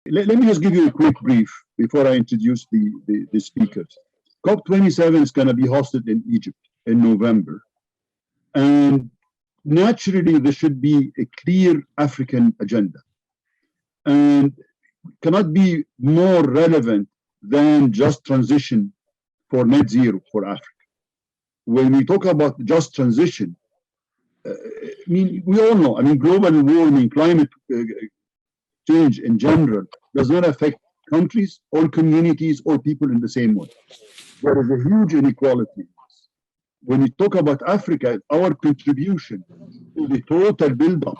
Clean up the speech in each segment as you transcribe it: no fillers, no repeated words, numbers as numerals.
Let me just give you a quick brief before I introduce the speakers. COP27 is going to be hosted in Egypt in November. And naturally, there should be a clear African agenda. And cannot be more relevant than just transition for net zero for Africa. When we talk about just transition, we all know, global warming, climate change in general does not affect countries or communities or people in the same way. There is a huge inequality. When we talk about Africa, our contribution to the total buildup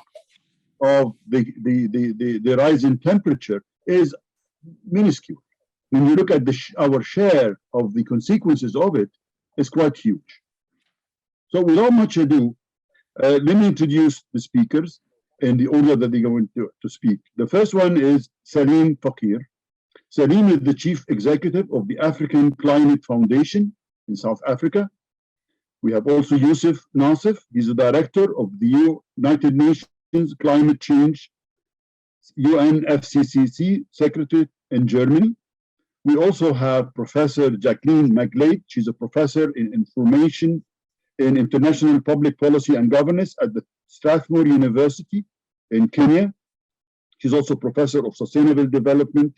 of the rise in temperature is minuscule. When you look at our share of the consequences of it, it's quite huge. So without much ado, let me introduce the speakers in the order that they're going to speak. The first one is Salim Fakir. Salim is the Chief Executive of the African Climate Foundation in South Africa. We have also Yusuf Nassif. He's the Director of the United Nations Climate Change UNFCCC Secretary in Germany. We also have Professor Jacqueline McGlade. She's a professor in information in international public policy and governance at the Strathmore University in Kenya. She's also professor of sustainable development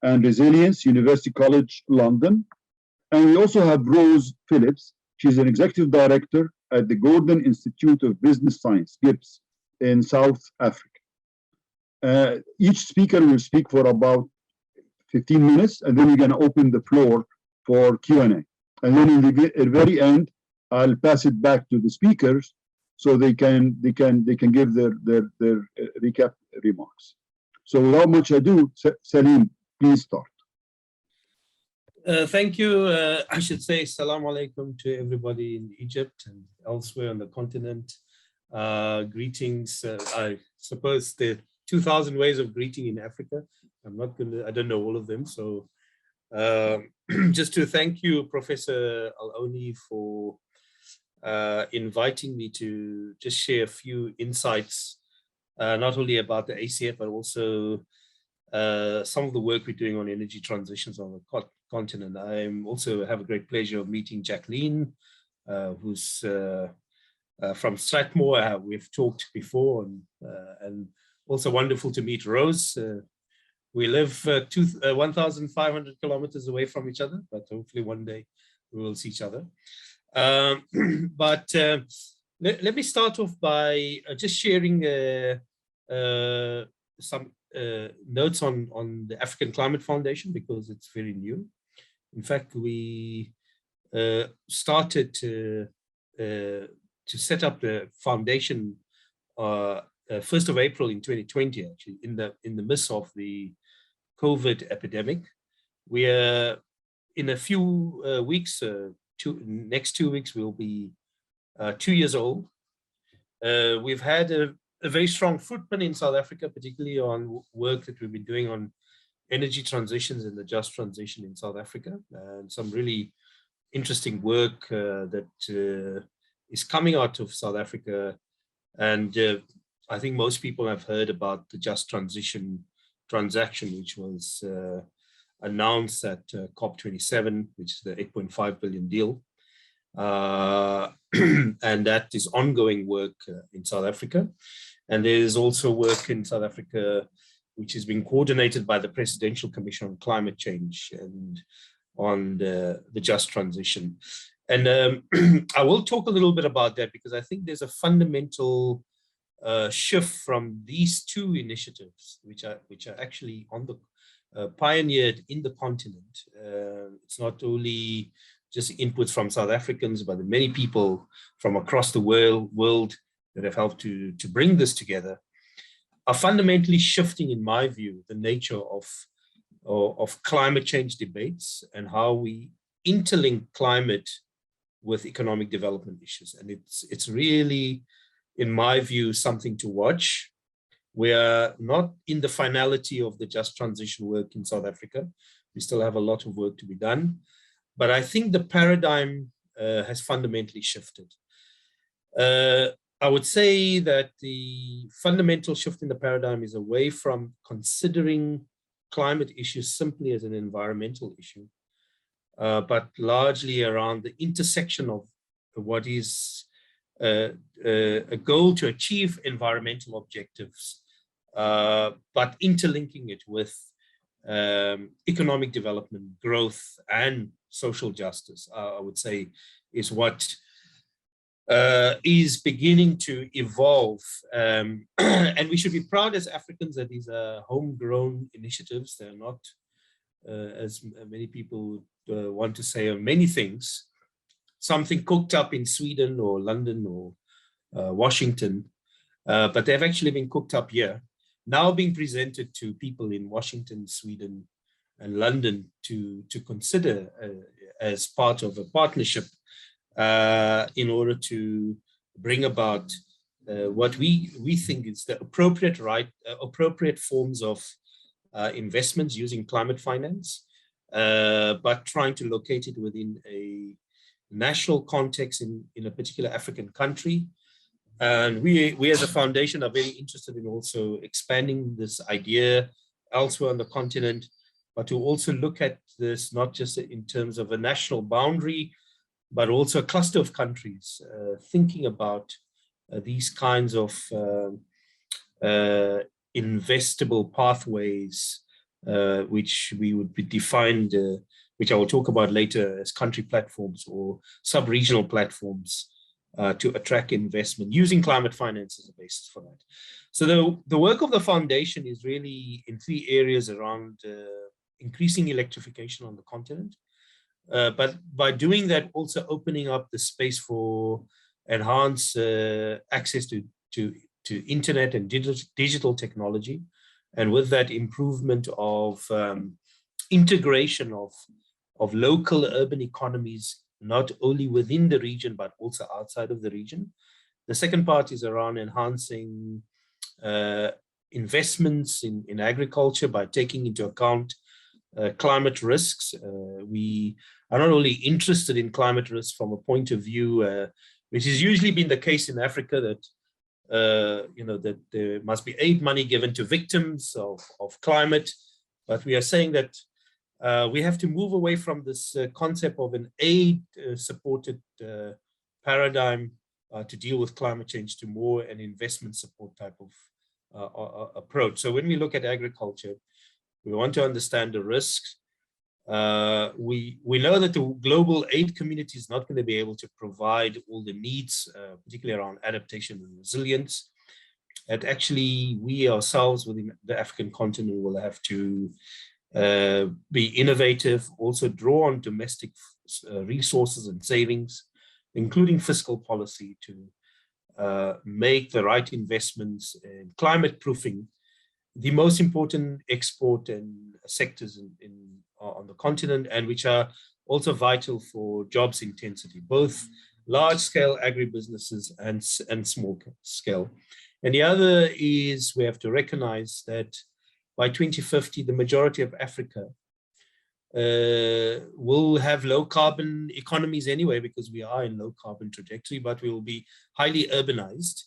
and resilience, University College London. And we also have Rose Phillips. She's an executive director at the Gordon Institute of Business Science, GIBS, in South Africa. Each speaker will speak for about 15 minutes, and then we're going to open the floor for Q&A. And then in the very end, I'll pass it back to the speakers so they can give their recap remarks. So without much ado, Salim, please start. Thank you. I should say Assalamu alaikum to everybody in Egypt and elsewhere on the continent. Greetings. I suppose there are 2,000 ways of greeting in Africa. I don't know all of them. So just to thank you, Professor Al-Oni, for inviting me to just share a few insights, not only about the ACF, but also some of the work we're doing on energy transitions on the continent. I also have a great pleasure of meeting Jacqueline, who's from Strathmore. We've talked before, and also wonderful to meet Rose. We live 1,500 kilometers away from each other, but hopefully one day we will see each other. But let me start off by just sharing some notes on the African Climate Foundation, because it's very new. In fact, we started to set up the foundation 1st of April in 2020, actually, in the midst of the COVID epidemic. We are in a few weeks, next 2 weeks, we'll be 2 years old. We've had a very strong footprint in South Africa, particularly on work that we've been doing on energy transitions and the just transition in South Africa, and some really interesting work that is coming out of South Africa. And I think most people have heard about the just transition transaction, which was announced at COP27, which is the 8.5 billion deal. And that is ongoing work in South Africa. And there is also work in South Africa which is being coordinated by the Presidential Commission on Climate Change and on the just transition. And I will talk a little bit about that, because I think there's a fundamental shift from these two initiatives, which are actually on the pioneered in the continent. It's not only just inputs from South Africans, but many people from across the world that have helped to bring this together, are fundamentally shifting, in my view, the nature of climate change debates and how we interlink climate with economic development issues. And it's really, in my view, something to watch. We are not in the finality of the just transition work in South Africa. We still have a lot of work to be done. But I think the paradigm has fundamentally shifted. I would say that the fundamental shift in the paradigm is away from considering climate issue simply as an environmental issue, but largely around the intersection of what is a goal to achieve environmental objectives, but interlinking it with economic development, growth, and social justice, I would say, is what is beginning to evolve. And we should be proud as Africans that these are homegrown initiatives. They're not, as many people want to say, of many things, something cooked up in Sweden or London or Washington, but they've actually been cooked up here, now being presented to people in Washington, Sweden, and London to consider as part of a partnership in order to bring about what we think is the appropriate forms of investments using climate finance, but trying to locate it within a national context in a particular African country. And we as a foundation are very interested in also expanding this idea elsewhere on the continent, but to also look at this not just in terms of a national boundary, but also a cluster of countries, thinking about these kinds of investable pathways, which we would be defined, which I will talk about later, as country platforms or sub-regional platforms to attract investment using climate finance as a basis for that. So the work of the foundation is really in three areas around increasing electrification on the continent, but by doing that, also opening up the space for enhanced access to internet and digital technology, and with that improvement of integration of local urban economies, not only within the region, but also outside of the region. The second part is around enhancing investments in agriculture by taking into account climate risks. We are not only interested in climate risks from a point of view, which has usually been the case in Africa, that that there must be aid money given to victims of climate, but we are saying that we have to move away from this concept of an aid-supported paradigm to deal with climate change to more an investment support type of approach. So when we look at agriculture, we want to understand the risks. We know that the global aid community is not going to be able to provide all the needs, particularly around adaptation and resilience. And actually, we ourselves within the African continent will have to be innovative, also draw on domestic resources and savings, including fiscal policy, to make the right investments in climate proofing, the most important export and sectors on the continent, and which are also vital for jobs intensity, both large-scale agribusinesses and small scale. And the other is we have to recognize that by 2050, the majority of Africa will have low carbon economies anyway, because we are in low carbon trajectory, but we will be highly urbanized.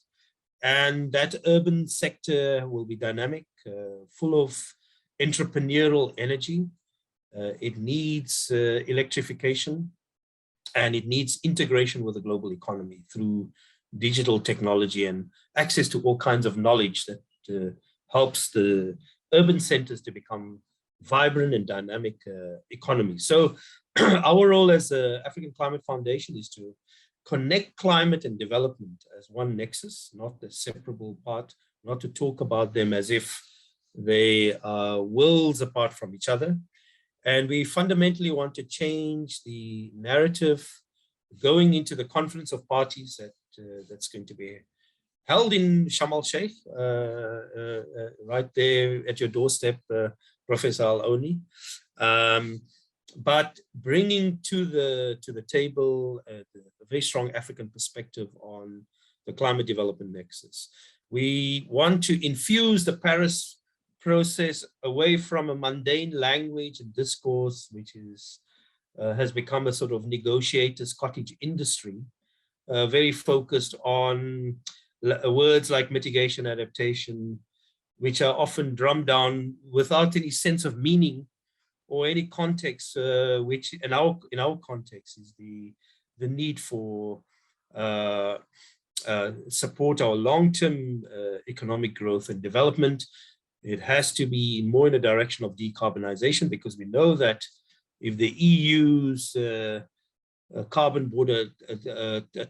And that urban sector will be dynamic, full of entrepreneurial energy. It needs electrification, and it needs integration with the global economy through digital technology and access to all kinds of knowledge that helps the urban centers to become vibrant and dynamic economies. So our role as the African Climate Foundation is to connect climate and development as one nexus, not a separable part, not to talk about them as if they are worlds apart from each other. And we fundamentally want to change the narrative going into the conference of parties that's going to be held in Sharm el-Sheikh, right there at your doorstep, Professor Al-Oni. But bringing to the table a very strong African perspective on the climate development nexus. We want to infuse the Paris process away from a mundane language and discourse, which has become a sort of negotiator's cottage industry, very focused on words like mitigation, adaptation, which are often drummed down without any sense of meaning or any context, which in our context is the need for support our long-term economic growth and development. It has to be more in the direction of decarbonization, because we know that if the EU's carbon border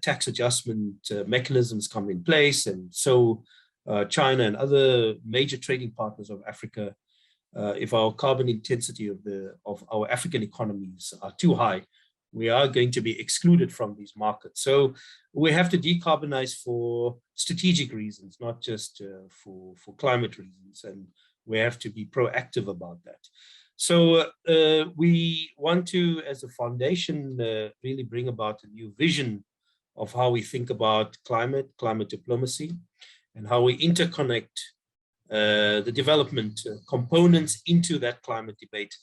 tax adjustment mechanisms come in place, and so China and other major trading partners of Africa, if our carbon intensity of our African economies are too high, we are going to be excluded from these markets. So we have to decarbonize for strategic reasons, not just for climate reasons, and we have to be proactive about that. So we want to, as a foundation, really bring about a new vision of how we think about climate diplomacy, and how we interconnect the development components into that climate debate,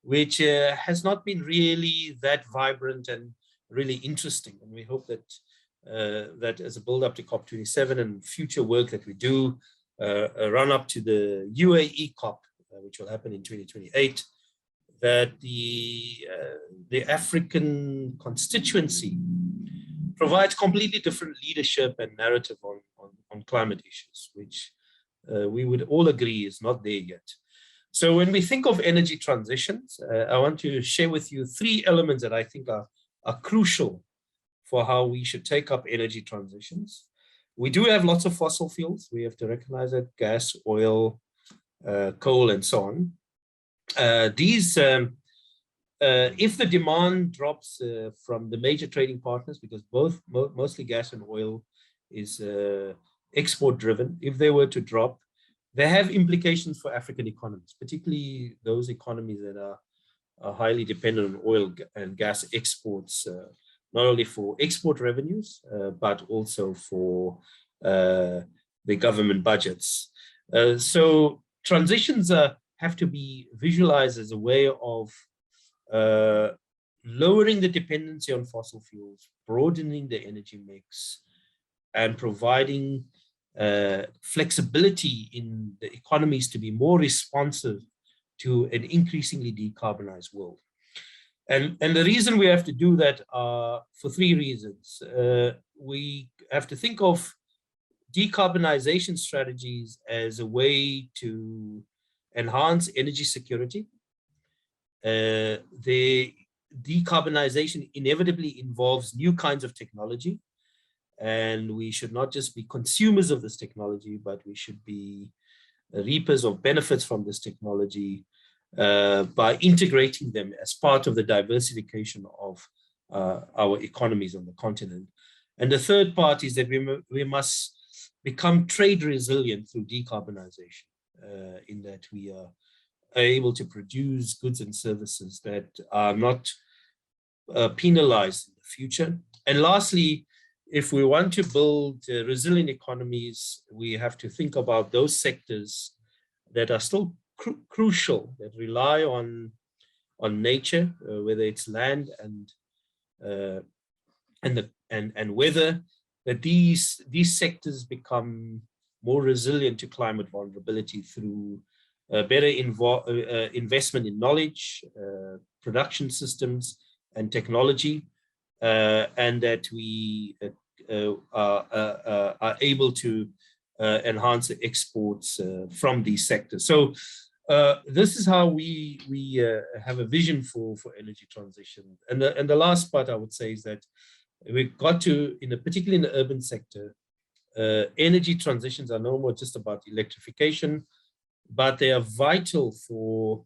which has not been really that vibrant and really interesting. And we hope that that as a build-up to COP27 and future work that we do, run up to the UAE COP, which will happen in 2028, that the African constituency provides completely different leadership and narrative on climate issues, which we would all agree is not there yet. So when we think of energy transitions, I want to share with you 3 elements that I think are crucial for how we should take up energy transitions. We do have lots of fossil fuels. We have to recognize that: gas, oil, coal, and so on. If the demand drops from the major trading partners, because mostly gas and oil is export driven, if they were to drop, they have implications for African economies, particularly those economies that are highly dependent on oil and gas exports, not only for export revenues, but also for the government budgets. So transitions have to be visualized as a way of lowering the dependency on fossil fuels, broadening the energy mix, and providing flexibility in the economies to be more responsive to an increasingly decarbonized world. And the reason we have to do that are for 3 reasons. We have to think of decarbonization strategies as a way to enhance energy security. The decarbonization inevitably involves new kinds of technology, and we should not just be consumers of this technology, but we should be reapers of benefits from this technology by integrating them as part of the diversification of our economies on the continent. And the third part is that we must become trade resilient through decarbonization, in that we are able to produce goods and services that are not penalized in the future. And lastly, if we want to build resilient economies, we have to think about those sectors that are still crucial, that rely on nature, whether it's land and weather, that these sectors become more resilient to climate vulnerability through better investment in knowledge, production systems, and technology, and that we are able to enhance the exports from these sectors. So this is how we have a vision for energy transition. And the last part I would say is that we've got to, particularly in the urban sector, energy transitions are no more just about electrification, but they are vital for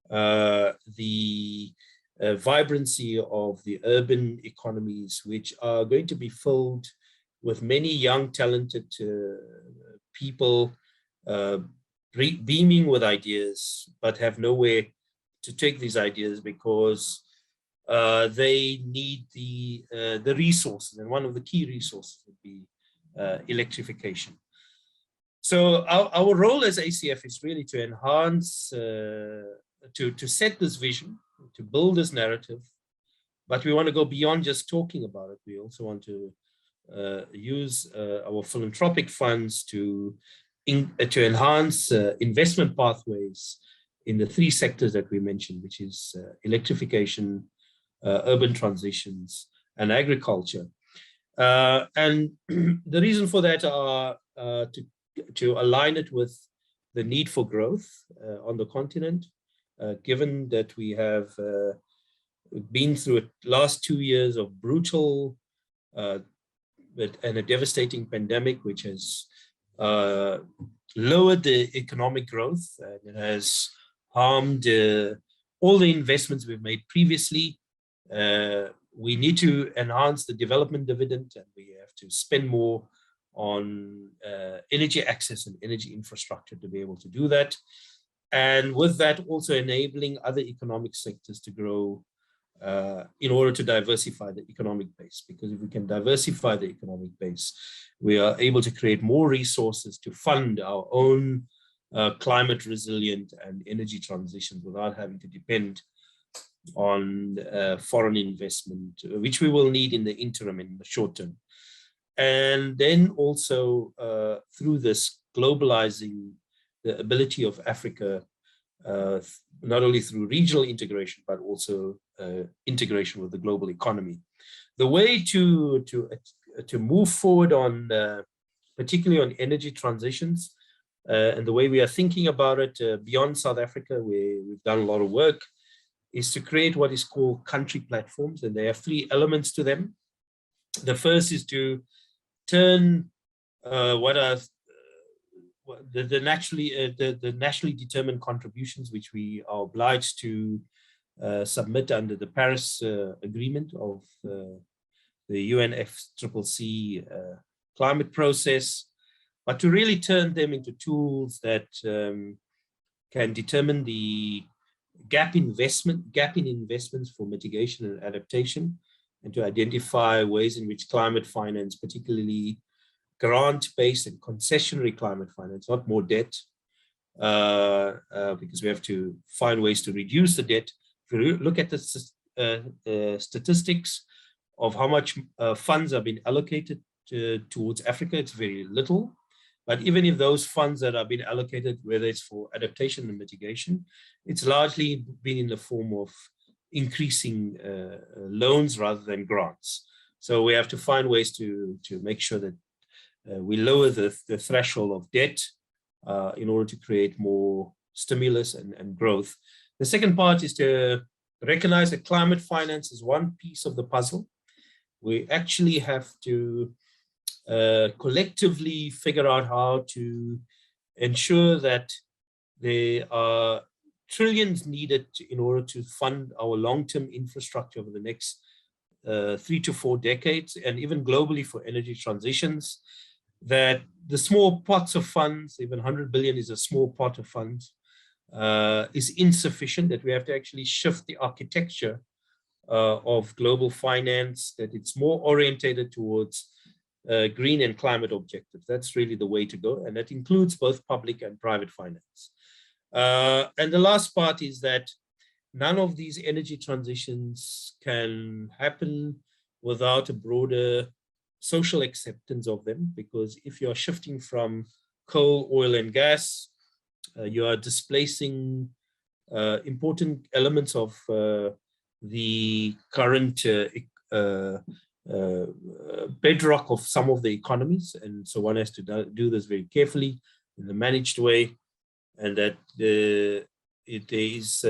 the vibrancy of the urban economies, which are going to be filled with many young, talented people beaming with ideas, but have nowhere to take these ideas because they need the resources. And one of the key resources would be electrification. So our role as ACF is really to enhance, to set this vision, to build this narrative, but we want to go beyond just talking about it. We also want to use our philanthropic funds to to enhance investment pathways in the three sectors that we mentioned, which is electrification, urban transitions, and agriculture. And the reason for that are to align it with the need for growth on the continent, given that we have been through the last 2 years of brutal and a devastating pandemic, which has lowered the economic growth, and it has harmed all the investments we've made previously. We need to enhance the development dividend, and we have to spend more on energy access and energy infrastructure to be able to do that. And with that, also enabling other economic sectors to grow in order to diversify the economic base. Because if we can diversify the economic base, we are able to create more resources to fund our own climate resilient and energy transitions without having to depend on foreign investment, which we will need in the interim, in the short term. And then also through this, globalizing the ability of Africa, not only through regional integration, but also integration with the global economy. The way to move forward on, particularly on energy transitions, and the way we are thinking about it beyond South Africa, where we've done a lot of work, is to create what is called country platforms, and there are 3 elements to them. The first is to turn what are the nationally determined contributions, which we are obliged to submit under the Paris Agreement of the UNFCCC climate process, but to really turn them into tools that can determine the gap in investments for mitigation and adaptation, and to identify ways in which climate finance, particularly grant-based and concessionary climate finance, not more debt, because we have to find ways to reduce the debt. If you look at the statistics of how much funds have been allocated towards Africa, it's very little. But even if those funds that have been allocated, whether it's for adaptation and mitigation, it's largely been in the form of increasing loans rather than grants. So we have to find ways to make sure that we lower the threshold of debt in order to create more stimulus and growth. The second part is to recognize that climate finance is one piece of the puzzle. We actually have to collectively figure out how to ensure that there are trillions needed in order to fund our long-term infrastructure over the next 3 to 4 decades, and even globally for energy transitions, that the small pots of funds, even 100 billion is a small pot of funds, is insufficient, that we have to actually shift the architecture of global finance, that it's more orientated towards green and climate objectives. That's really the way to go, and that includes both public and private finance. And the last part is that none of these energy transitions can happen without a broader social acceptance of them, because if you're shifting from coal, oil, and gas, you are displacing important elements of the current bedrock of some of the economies. And so one has to do this very carefully in a managed way, and that there is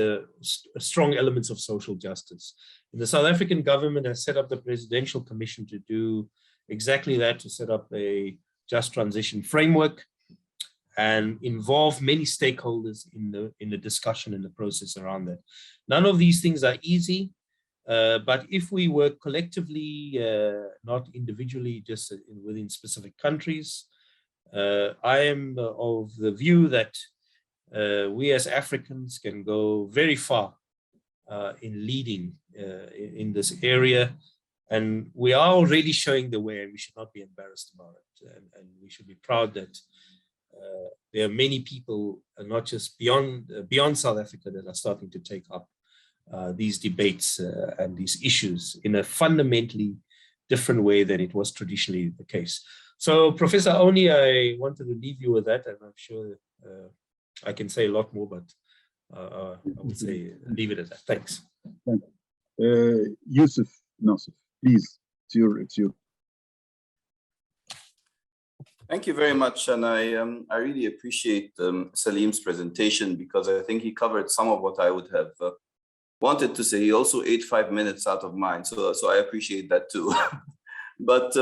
strong elements of social justice. And the South African government has set up the Presidential Commission to do exactly that, to set up a just transition framework and involve many stakeholders in the discussion and the process around that. None of these things are easy, but if we work collectively, not individually, just within specific countries, I am of the view that we as Africans can go very far in leading in this area. And we are already showing the way, and we should not be embarrassed about it. And we should be proud that there are many people, not just beyond South Africa, that are starting to take up these debates and these issues in a fundamentally different way than it was traditionally the case. So, Professor, only I wanted to leave you with that, and I'm sure I can say a lot more, but I would say leave it at that. Thanks. Thank you. Yusuf Nasif, please, it's your. Thank you very much, and I really appreciate Salim's presentation, because I think he covered some of what I would have wanted to say. He also ate 5 minutes out of mine, so I appreciate that too. But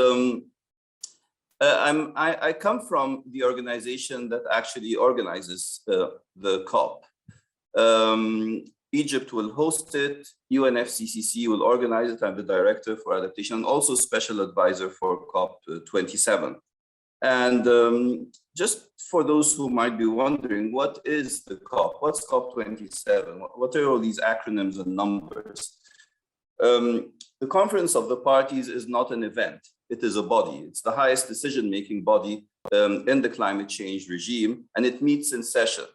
I come from the organization that actually organizes the COP. Egypt will host it, UNFCCC will organize it. I'm the director for adaptation and also special advisor for COP 27. And just for those who might be wondering, what is the COP? What's COP 27? What are all these acronyms and numbers? The Conference of the Parties is not an event. It is a body. It's the highest decision-making body in the climate change regime, and it meets in session.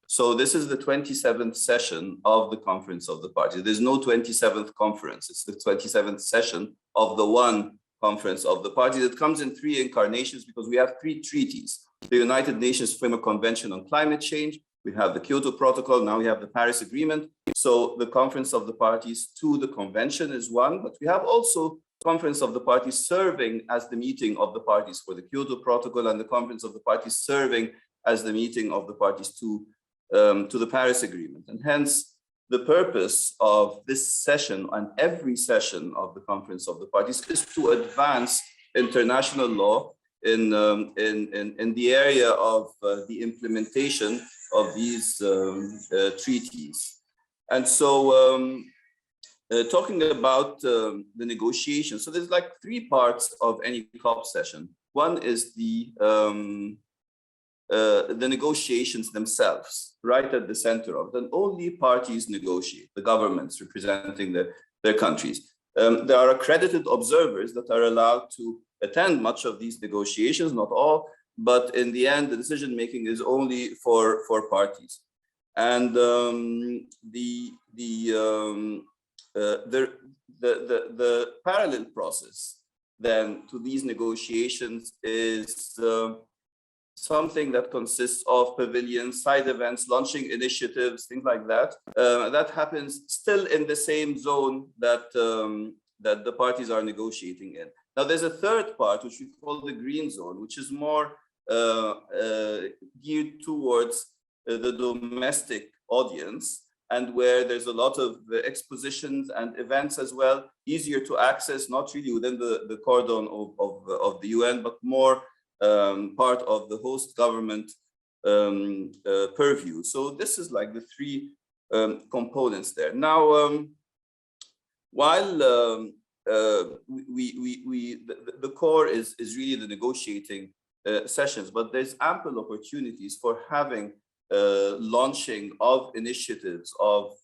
So this is the 27th session of the Conference of the Parties. There's no 27th conference. It's the 27th session of the one Conference of the Parties. It comes in 3 incarnations because we have 3 treaties. The United Nations Framework Convention on Climate Change, we have the Kyoto Protocol, now we have the Paris Agreement. So the Conference of the Parties to the Convention is one, but we have also Conference of the Parties serving as the meeting of the parties for the Kyoto Protocol, and the Conference of the Parties serving as the meeting of the parties to the Paris Agreement. And hence, the purpose of this session and every session of the Conference of the Parties is to advance international law in the area of the implementation of these treaties. And so talking about the negotiations, so there's like 3 parts of any COP session. One is the negotiations themselves, right at the center of them. Only parties negotiate, the governments representing their countries. There are accredited observers that are allowed to attend much of these negotiations, not all, but in the end, the decision-making is only for parties. And the parallel process then to these negotiations is something that consists of pavilions, side events, launching initiatives, things like that. That happens still in the same zone that that the parties are negotiating in. Now, there's a third part, which we call the green zone, which is more geared towards the domestic audience, and where there's a lot of expositions and events as well, easier to access, not really within the cordon of the UN, but more part of the host government purview. So this is like the 3 components there. Now, while the core is really the negotiating sessions, but there's ample opportunities for having launching of initiatives, of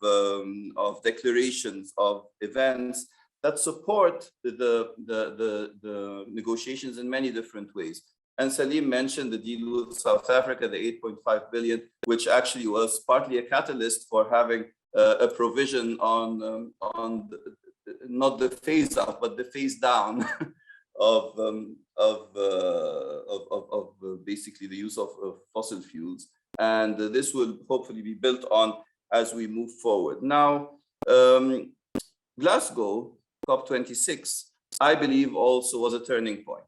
declarations, of events that support the negotiations in many different ways. And Salim mentioned the deal with South Africa, the 8.5 billion, which actually was partly a catalyst for having a provision on not the phase out, but the phase down of basically the use of fossil fuels. And this will hopefully be built on as we move forward. Now, Glasgow, COP26, I believe also was a turning point,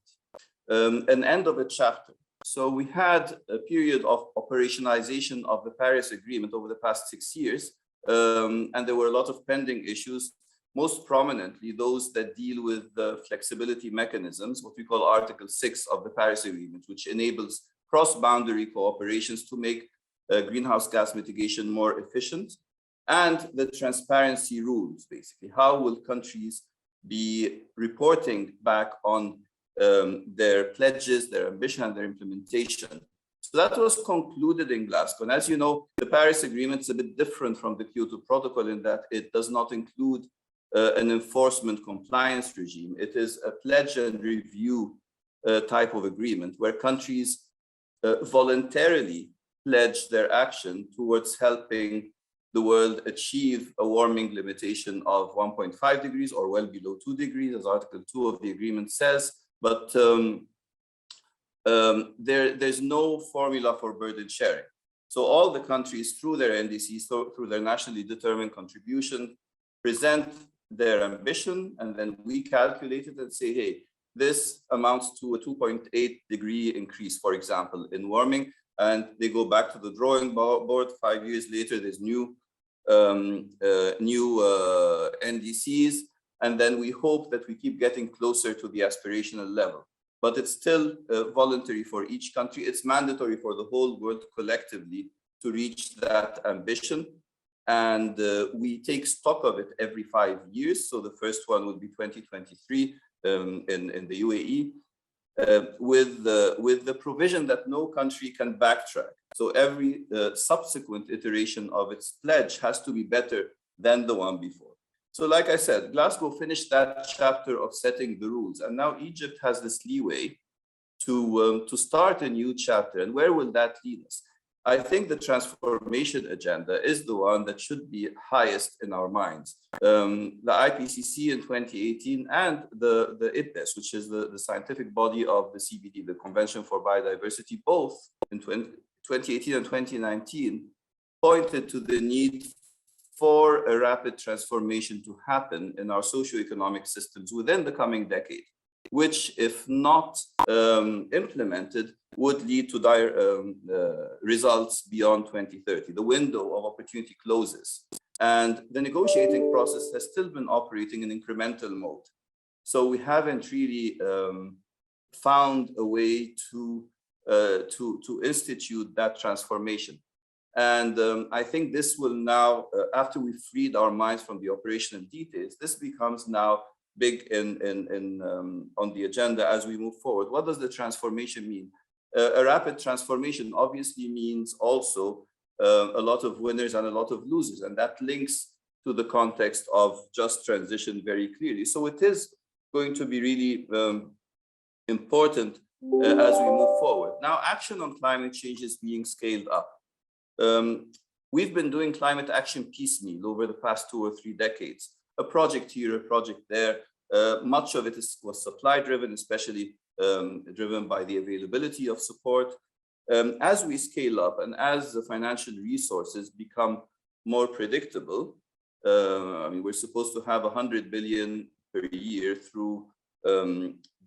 an end of a chapter. So we had a period of operationalization of the Paris Agreement over the past 6 years, and there were a lot of pending issues, most prominently those that deal with the flexibility mechanisms, what we call Article 6 of the Paris Agreement, which enables cross-boundary cooperations to make greenhouse gas mitigation more efficient, and the transparency rules, basically. How will countries be reporting back on their pledges, their ambition, and their implementation? So that was concluded in Glasgow. And as you know, the Paris Agreement is a bit different from the Kyoto Protocol in that it does not include an enforcement compliance regime. It is a pledge and review type of agreement where countries voluntarily pledge their action towards helping the world achieve a warming limitation of 1.5 degrees or well below 2 degrees, as Article 2 of the agreement says. But there's no formula for burden sharing. So all the countries through their NDCs, through their nationally determined contribution, present their ambition, and then we calculate it and say, hey, this amounts to a 2.8 degree increase, for example, in warming. And they go back to the drawing board. 5 years later, there's new NDCs. And then we hope that we keep getting closer to the aspirational level. But it's still voluntary for each country. It's mandatory for the whole world collectively to reach that ambition. And we take stock of it every 5 years. So the first one will be 2023 in the UAE, with the provision that no country can backtrack. So every subsequent iteration of its pledge has to be better than the one before. So like I said, Glasgow finished that chapter of setting the rules, and now Egypt has this leeway to start a new chapter. And where will that lead us? I think the transformation agenda is the one that should be highest in our minds. The IPCC in 2018 and the IPBES, which is the scientific body of the CBD, the Convention for Biodiversity, both in 2018 and 2019, pointed to the need for a rapid transformation to happen in our socioeconomic systems within the coming decade, which, if not implemented, would lead to dire results beyond 2030. The window of opportunity closes, and the negotiating process has still been operating in incremental mode. So we haven't really found a way to institute that transformation. And I think this will now, after we've freed our minds from the operational details, this becomes now big on the agenda as we move forward. What does the transformation mean? A rapid transformation obviously means also a lot of winners and a lot of losers, and that links to the context of just transition very clearly. So it is going to be really important as we move forward. Now, action on climate change is being scaled up. We've been doing climate action piecemeal over the past 2 or 3 decades. A project here, a project there. Much of it was supply driven, especially driven by the availability of support. As we scale up and as the financial resources become more predictable, I mean, we're supposed to have 100 billion per year through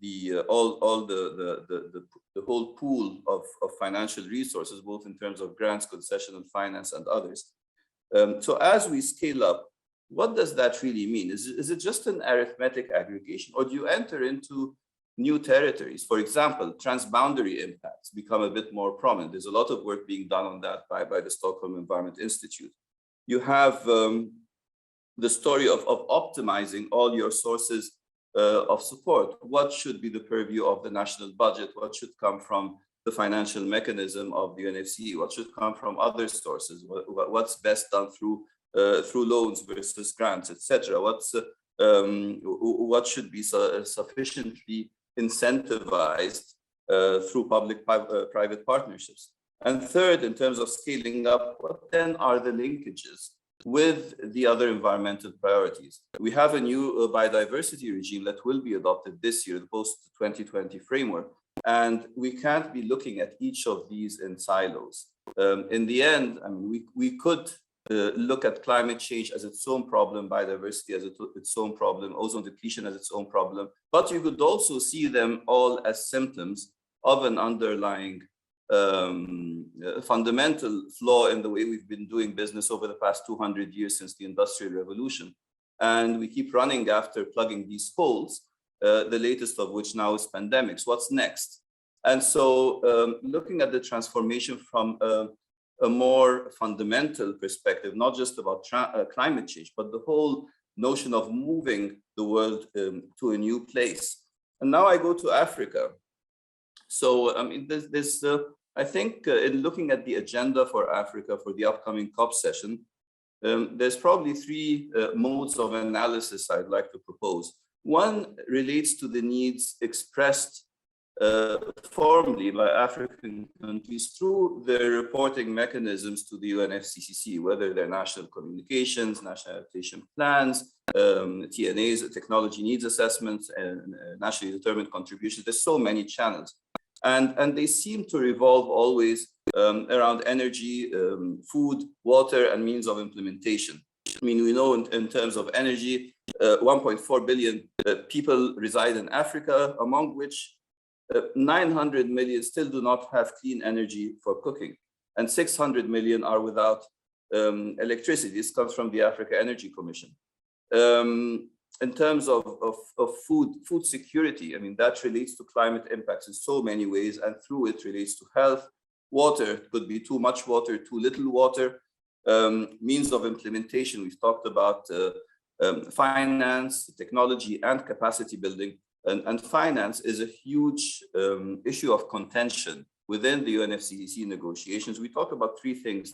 the whole pool of financial resources, both in terms of grants, concessional finance, and others. So as we scale up, what does that really mean? Is it just an arithmetic aggregation, or do you enter into new territories? For example, transboundary impacts become a bit more prominent. There's a lot of work being done on that by the Stockholm Environment Institute. You have the story of optimizing all your sources of support. What should be the purview of the national budget? What should come from the financial mechanism of the UNFCCC? What should come from other sources? What's best done through loans versus grants, etc.? What should be sufficiently incentivized through public-private partnerships? And third, in terms of scaling up, what then are the linkages with the other environmental priorities? We have a new biodiversity regime that will be adopted this year, the post-2020 framework, and we can't be looking at each of these in silos. In the end, I mean, we could look at climate change as its own problem, biodiversity as its own problem, ozone depletion as its own problem, but you could also see them all as symptoms of an underlying fundamental flaw in the way we've been doing business over the past 200 years since the Industrial Revolution. And we keep running after plugging these holes, the latest of which now is pandemics. What's next? And so looking at the transformation from a more fundamental perspective, not just about climate change, but the whole notion of moving the world to a new place. And now I go to Africa. So I mean, I think in looking at the agenda for Africa for the upcoming COP session, there's probably 3 modes of analysis I'd like to propose. One relates to the needs expressed formally by African countries through their reporting mechanisms to the UNFCCC, whether they're national communications, national adaptation plans, TNAs, technology needs assessments, and nationally determined contributions. There's so many channels. And they seem to revolve always around energy, food, water, and means of implementation. I mean, we know in terms of energy, 1.4 billion people reside in Africa, among which 900 million still do not have clean energy for cooking, and 600 million are without electricity. This comes from the Africa Energy Commission. In terms of food security, I mean, that relates to climate impacts in so many ways, and through it relates to health. Water could be too much water, too little water. Means of implementation, we've talked about finance, technology, and capacity building. And finance is a huge issue of contention within the UNFCCC negotiations. We talk about three things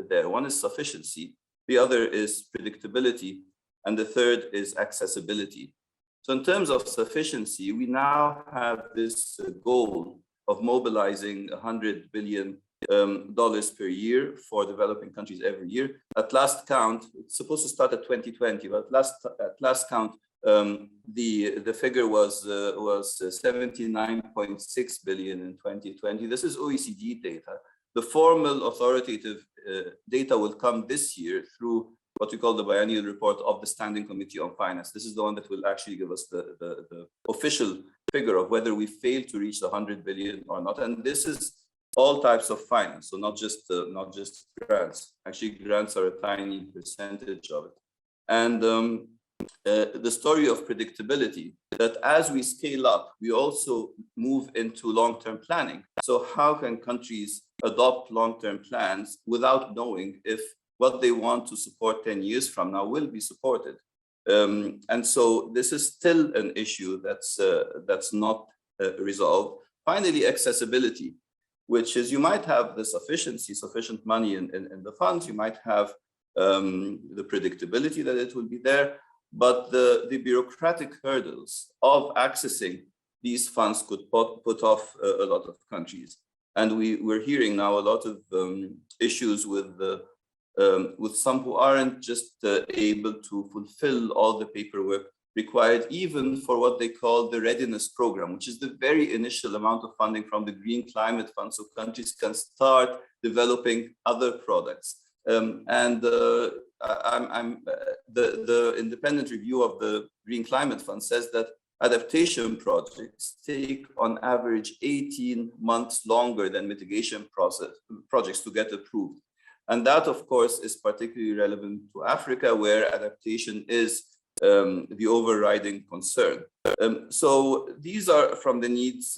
there. One is sufficiency, the other is predictability, and the third is accessibility. So in terms of sufficiency, we now have this goal of mobilizing $100 billion per year for developing countries every year. At last count, it's supposed to start at 2020, but at last count, the figure was 79.6 billion in 2020. This is OECD data. The formal authoritative data will come this year through what we call the biennial report of the Standing Committee on Finance. This is the one that will actually give us the official figure of whether we fail to reach the 100 billion or not. And this is all types of finance, so not just grants. Actually, grants are a tiny percentage of it. And the story of predictability, that as we scale up, we also move into long-term planning. So how can countries adopt long-term plans without knowing if what they want to support 10 years from now will be supported? And so this is still an issue that's not resolved. Finally, accessibility, which is you might have the sufficient money in the funds, you might have the predictability that it will be there, but the bureaucratic hurdles of accessing these funds could put off a lot of countries. And we're hearing now a lot of issues with some who aren't just able to fulfill all the paperwork required, even for what they call the readiness program, which is the very initial amount of funding from the Green Climate Fund, so countries can start developing other products. The independent review of the Green Climate Fund says that adaptation projects take on average 18 months longer than mitigation projects to get approved. And that, of course, is particularly relevant to Africa, where adaptation is the overriding concern. So these are from the needs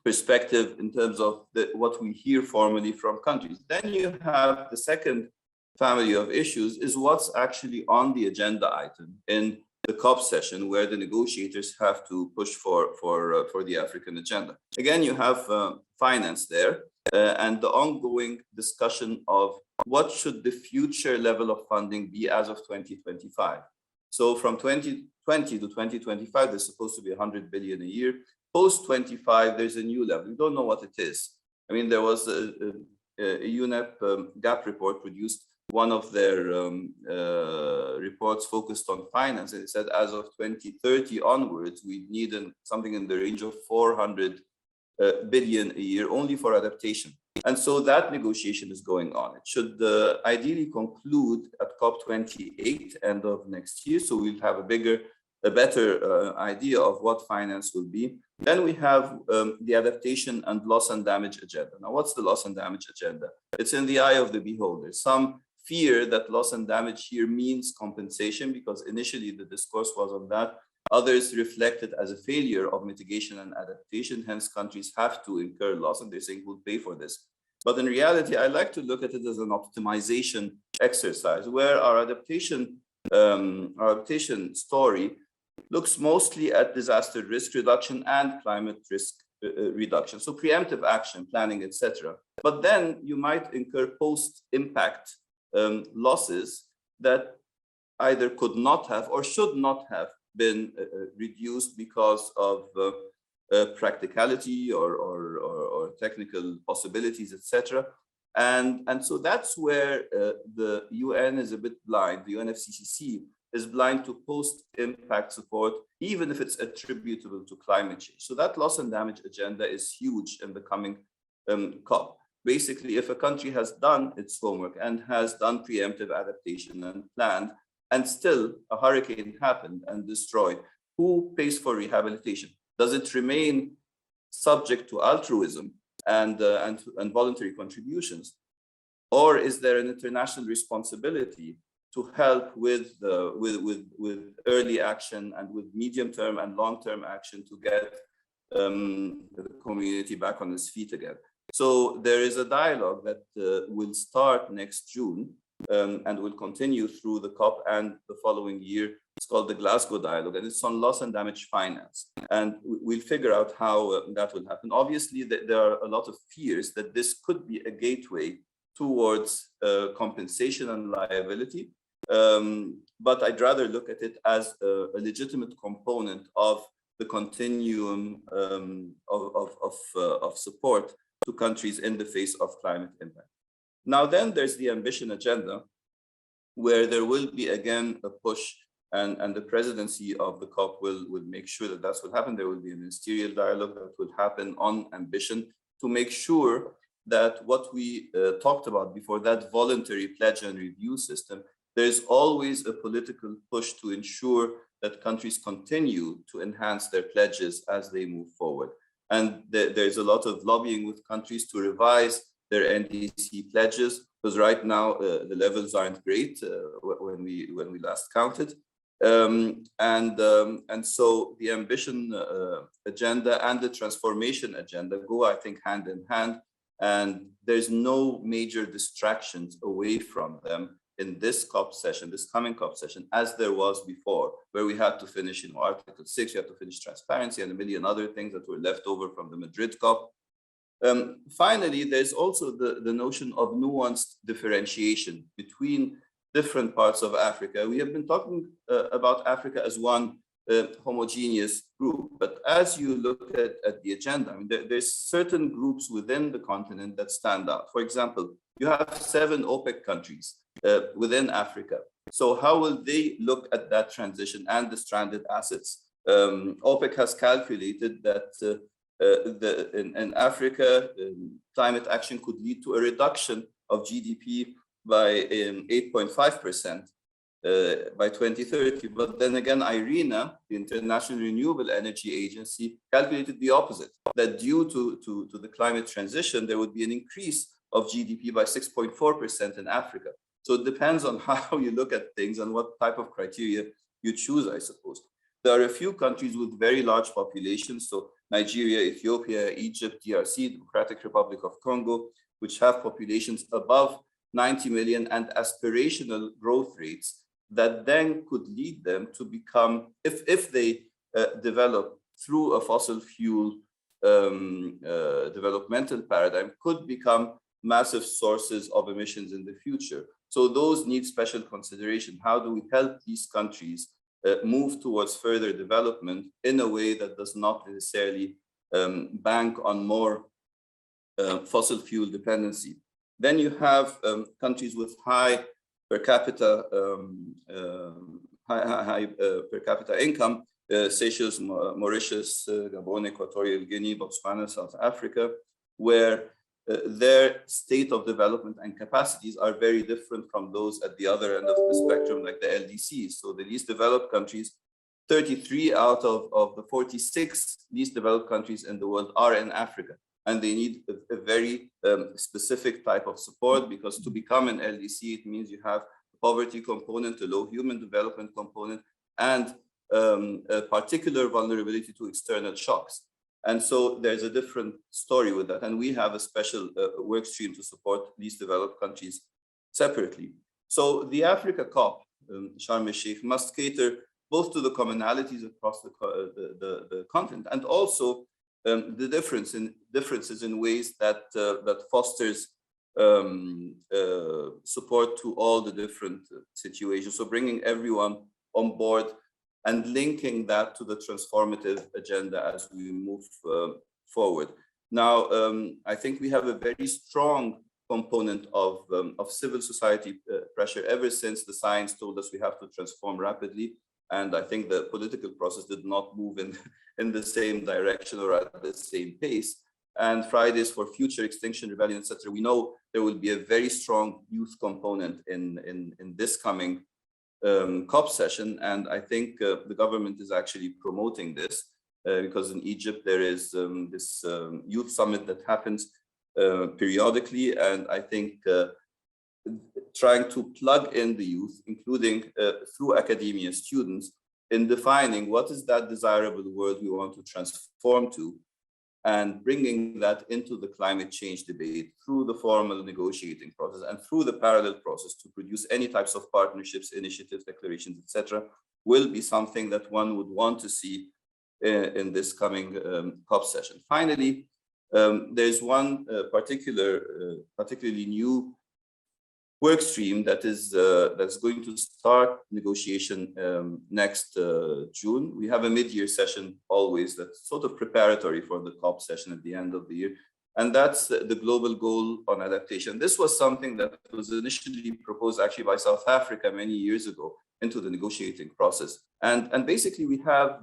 perspective in terms of what we hear formally from countries. Then you have the second family of issues is what's actually on the agenda item in the COP session, where the negotiators have to push for the African agenda. Again, you have finance there and the ongoing discussion of what should the future level of funding be as of 2025. So from 2020 to 2025, there's supposed to be 100 billion a year. Post 25, there's a new level. We don't know what it is. I mean, there was a UNEP gap report produced, one of their reports focused on finance, and it said as of 2030 onwards, we need something in the range of 400 billion a year only for adaptation. And so that negotiation is going on. It should ideally conclude at COP28 end of next year. So we'll have a better idea of what finance will be. Then we have the adaptation and loss and damage agenda. Now, what's the loss and damage agenda? It's in the eye of the beholder. Some fear that loss and damage here means compensation, because initially the discourse was on that. Others reflect it as a failure of mitigation and adaptation, hence countries have to incur loss, and they're saying we'll pay for this. But in reality, I like to look at it as an optimization exercise, where our adaptation story looks mostly at disaster risk reduction and climate risk reduction, so preemptive action, planning, etc. But then you might incur post-impact losses that either could not have or should not have been reduced because of practicality or technical possibilities, etc. And so that's where the UN is a bit blind, the UNFCCC, is blind to post-impact support, even if it's attributable to climate change. So that loss and damage agenda is huge in the coming COP. Basically, if a country has done its homework and has done preemptive adaptation and planned, and still a hurricane happened and destroyed, who pays for rehabilitation? Does it remain subject to altruism and voluntary contributions? Or is there an international responsibility to help with early action and with medium-term and long-term action to get the community back on its feet again? So there is a dialogue that will start next June and will continue through the COP and the following year. It's called the Glasgow Dialogue, and it's on loss and damage finance. And we'll figure out how that will happen. Obviously, there are a lot of fears that this could be a gateway towards compensation and liability. But I'd rather look at it as a legitimate component of the continuum of support to countries in the face of climate impact. Now then, there's the ambition agenda, where there will be again a push, and the presidency of the COP will make sure that that's what happens. There will be a ministerial dialogue that will happen on ambition to make sure that what we talked about before, that voluntary pledge and review system, there's always a political push to ensure that countries continue to enhance their pledges as they move forward. And there's a lot of lobbying with countries to revise their NDC pledges, because right now the levels aren't great when we last counted. And so the ambition agenda and the transformation agenda go, I think, hand in hand. And there's no major distractions away from them in this COP session, this coming COP session, as there was before, where we had to finish, Article 6, we had to finish transparency and a million other things that were left over from the Madrid COP. Finally, there's also the notion of nuanced differentiation between different parts of Africa. We have been talking about Africa as one homogeneous group, but as you look at the agenda, I mean, there's certain groups within the continent that stand out. For example, you have 7 OPEC countries within Africa. So how will they look at that transition and the stranded assets? OPEC has calculated that in Africa, climate action could lead to a reduction of GDP by 8.5% by 2030. But then again, IRENA, the International Renewable Energy Agency, calculated the opposite, that due to the climate transition, there would be an increase of GDP by 6.4% in Africa. So it depends on how you look at things and what type of criteria you choose, I suppose. There are a few countries with very large populations, so Nigeria, Ethiopia, Egypt, DRC, Democratic Republic of Congo, which have populations above 90 million and aspirational growth rates that then could lead them to become, if they develop through a fossil fuel developmental paradigm, could become massive sources of emissions in the future. So those need special consideration. How do we help these countries move towards further development in a way that does not necessarily bank on more fossil fuel dependency? Then you have countries with high per capita per capita income, Seychelles, Mauritius, Gabon, Equatorial Guinea, Botswana, South Africa, where their state of development and capacities are very different from those at the other end of the spectrum, like the LDCs. So the least developed countries, 33 out of the 46 least developed countries in the world are in Africa. And they need a very specific type of support, because to become an LDC, it means you have a poverty component, a low human development component, and a particular vulnerability to external shocks. And so there's a different story with that. And we have a special work stream to support least developed countries separately. So the Africa COP, Sharm el-Sheikh, must cater both to the commonalities across the continent and also the differences in ways that fosters support to all the different situations. So bringing everyone on board and linking that to the transformative agenda as we move forward. Now, I think we have a very strong component of civil society pressure ever since the science told us we have to transform rapidly. And I think the political process did not move in the same direction or at the same pace. And Fridays for Future, Extinction Rebellion, etc. We know there will be a very strong youth component in this coming COP session. And I think the government is actually promoting this because in Egypt there is this youth summit that happens periodically. And I think trying to plug in the youth, including through academia students, in defining what is that desirable world we want to transform to, and bringing that into the climate change debate through the formal negotiating process and through the parallel process to produce any types of partnerships, initiatives, declarations, etc., will be something that one would want to see in this coming COP session. Finally, there's one particularly new work stream that is that's going to start negotiation next June. We have a mid-year session always that's sort of preparatory for the COP session at the end of the year. And that's the global goal on adaptation. This was something that was initially proposed actually by South Africa many years ago into the negotiating process. And basically we have,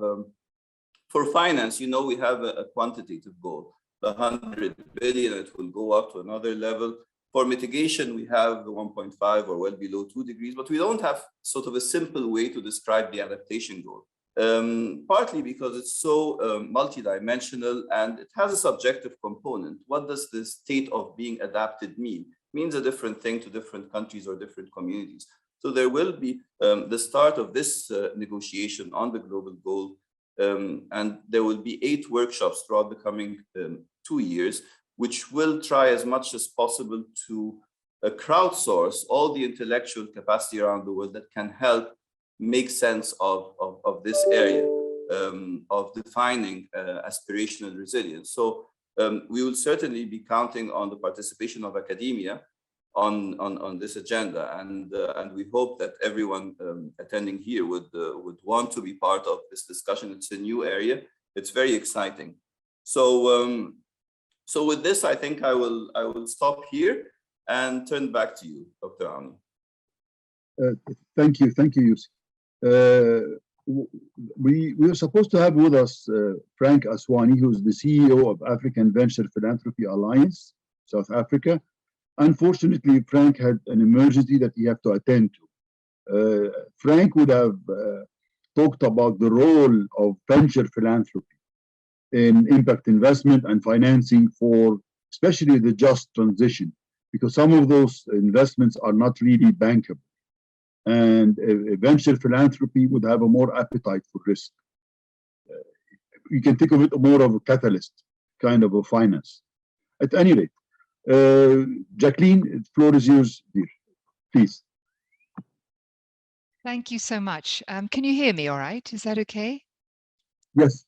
for finance, you know, we have a quantitative goal, the 100 billion, it will go up to another level. For mitigation, we have the 1.5 or well below 2 degrees, but we don't have sort of a simple way to describe the adaptation goal. Partly because it's so multidimensional and it has a subjective component. What does the state of being adapted mean? It means a different thing to different countries or different communities. So there will be the start of this negotiation on the global goal, and there will be 8 workshops throughout the coming 2 years, which will try as much as possible to crowdsource all the intellectual capacity around the world that can help make sense of this area of defining aspirational resilience. So we will certainly be counting on the participation of academia on this agenda, and we hope that everyone attending here would want to be part of this discussion. It's a new area. It's very exciting. So with this, I think I will stop here and turn back to you, Dr. Ami. Thank you, Yusuf. We were supposed to have with us Frank Aswani, who's the CEO of African Venture Philanthropy Alliance, South Africa. Unfortunately, Frank had an emergency that he had to attend to. Frank would have talked about the role of venture philanthropy in impact investment and financing for especially the just transition, because some of those investments are not really bankable. And venture philanthropy would have a more appetite for risk. You can think of it more of a catalyst kind of a finance. At any rate, Jacqueline, the floor is yours, dear. Please. Thank you so much. Can you hear me all right? Is that okay? Yes.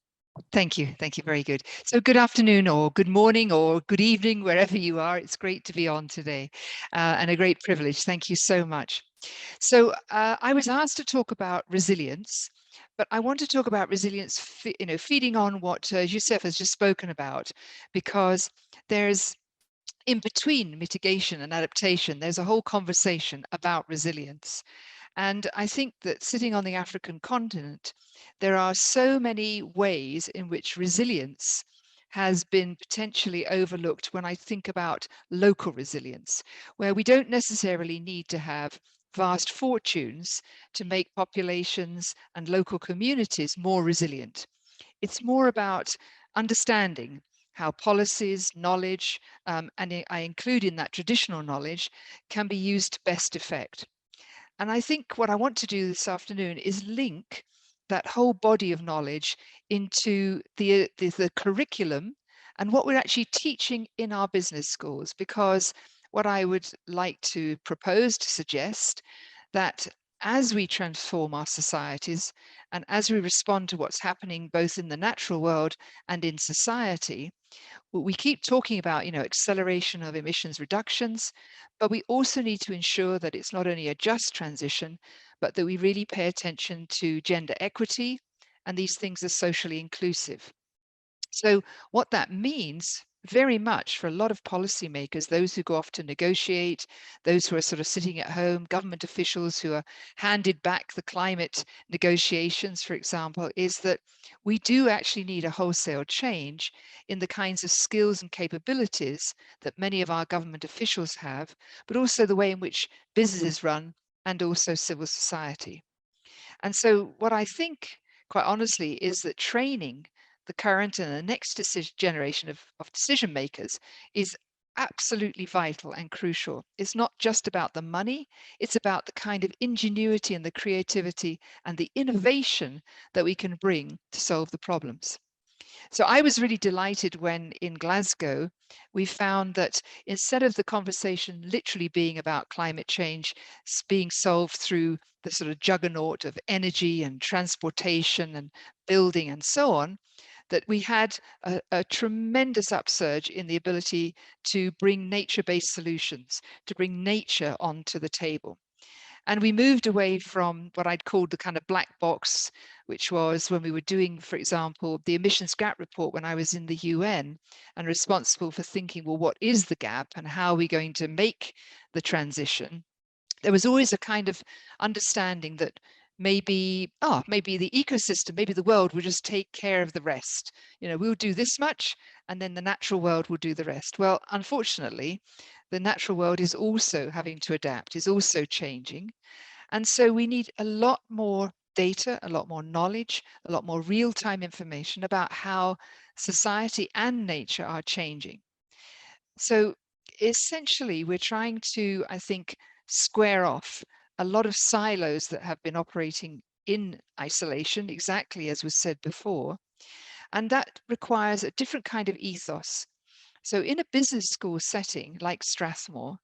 Thank you. Thank you. Very good. So good afternoon or good morning or good evening, wherever you are. It's great to be on today and a great privilege. Thank you so much. So I was asked to talk about resilience, but I want to talk about resilience, feeding on what Yusuf has just spoken about, because there's in between mitigation and adaptation, there's a whole conversation about resilience. And I think that sitting on the African continent, there are so many ways in which resilience has been potentially overlooked when I think about local resilience, where we don't necessarily need to have vast fortunes to make populations and local communities more resilient. It's more about understanding how policies, knowledge, and I include in that traditional knowledge, can be used to best effect. And I think what I want to do this afternoon is link that whole body of knowledge into the curriculum and what we're actually teaching in our business schools, because what I would like to propose to suggest that as we transform our societies and as we respond to what's happening both in the natural world and in society, we keep talking about, acceleration of emissions reductions, but we also need to ensure that it's not only a just transition, but that we really pay attention to gender equity, and these things are socially inclusive. So what that means very much for a lot of policymakers, those who go off to negotiate, those who are sort of sitting at home, government officials who are handed back the climate negotiations, for example, is that we do actually need a wholesale change in the kinds of skills and capabilities that many of our government officials have, but also the way in which businesses run and also civil society. And so what I think, quite honestly, is that training the current and the next generation of decision makers is absolutely vital and crucial. It's not just about the money, it's about the kind of ingenuity and the creativity and the innovation that we can bring to solve the problems. So I was really delighted when in Glasgow, we found that instead of the conversation literally being about climate change being solved through the sort of juggernaut of energy and transportation and building and so on, that we had a tremendous upsurge in the ability to bring nature-based solutions, to bring nature onto the table. And we moved away from what I'd called the kind of black box, which was when we were doing, for example, the emissions gap report when I was in the UN and responsible for thinking, well, what is the gap and how are we going to make the transition? There was always a kind of understanding that maybe the ecosystem, maybe the world will just take care of the rest. You know, we'll do this much and then the natural world will do the rest. Well, unfortunately, the natural world is also having to adapt, is also changing. And so we need a lot more data, a lot more knowledge, a lot more real-time information about how society and nature are changing. So essentially, we're trying to, I think, square off a lot of silos that have been operating in isolation, exactly as was said before. And that requires a different kind of ethos. So in a business school setting like Strathmore,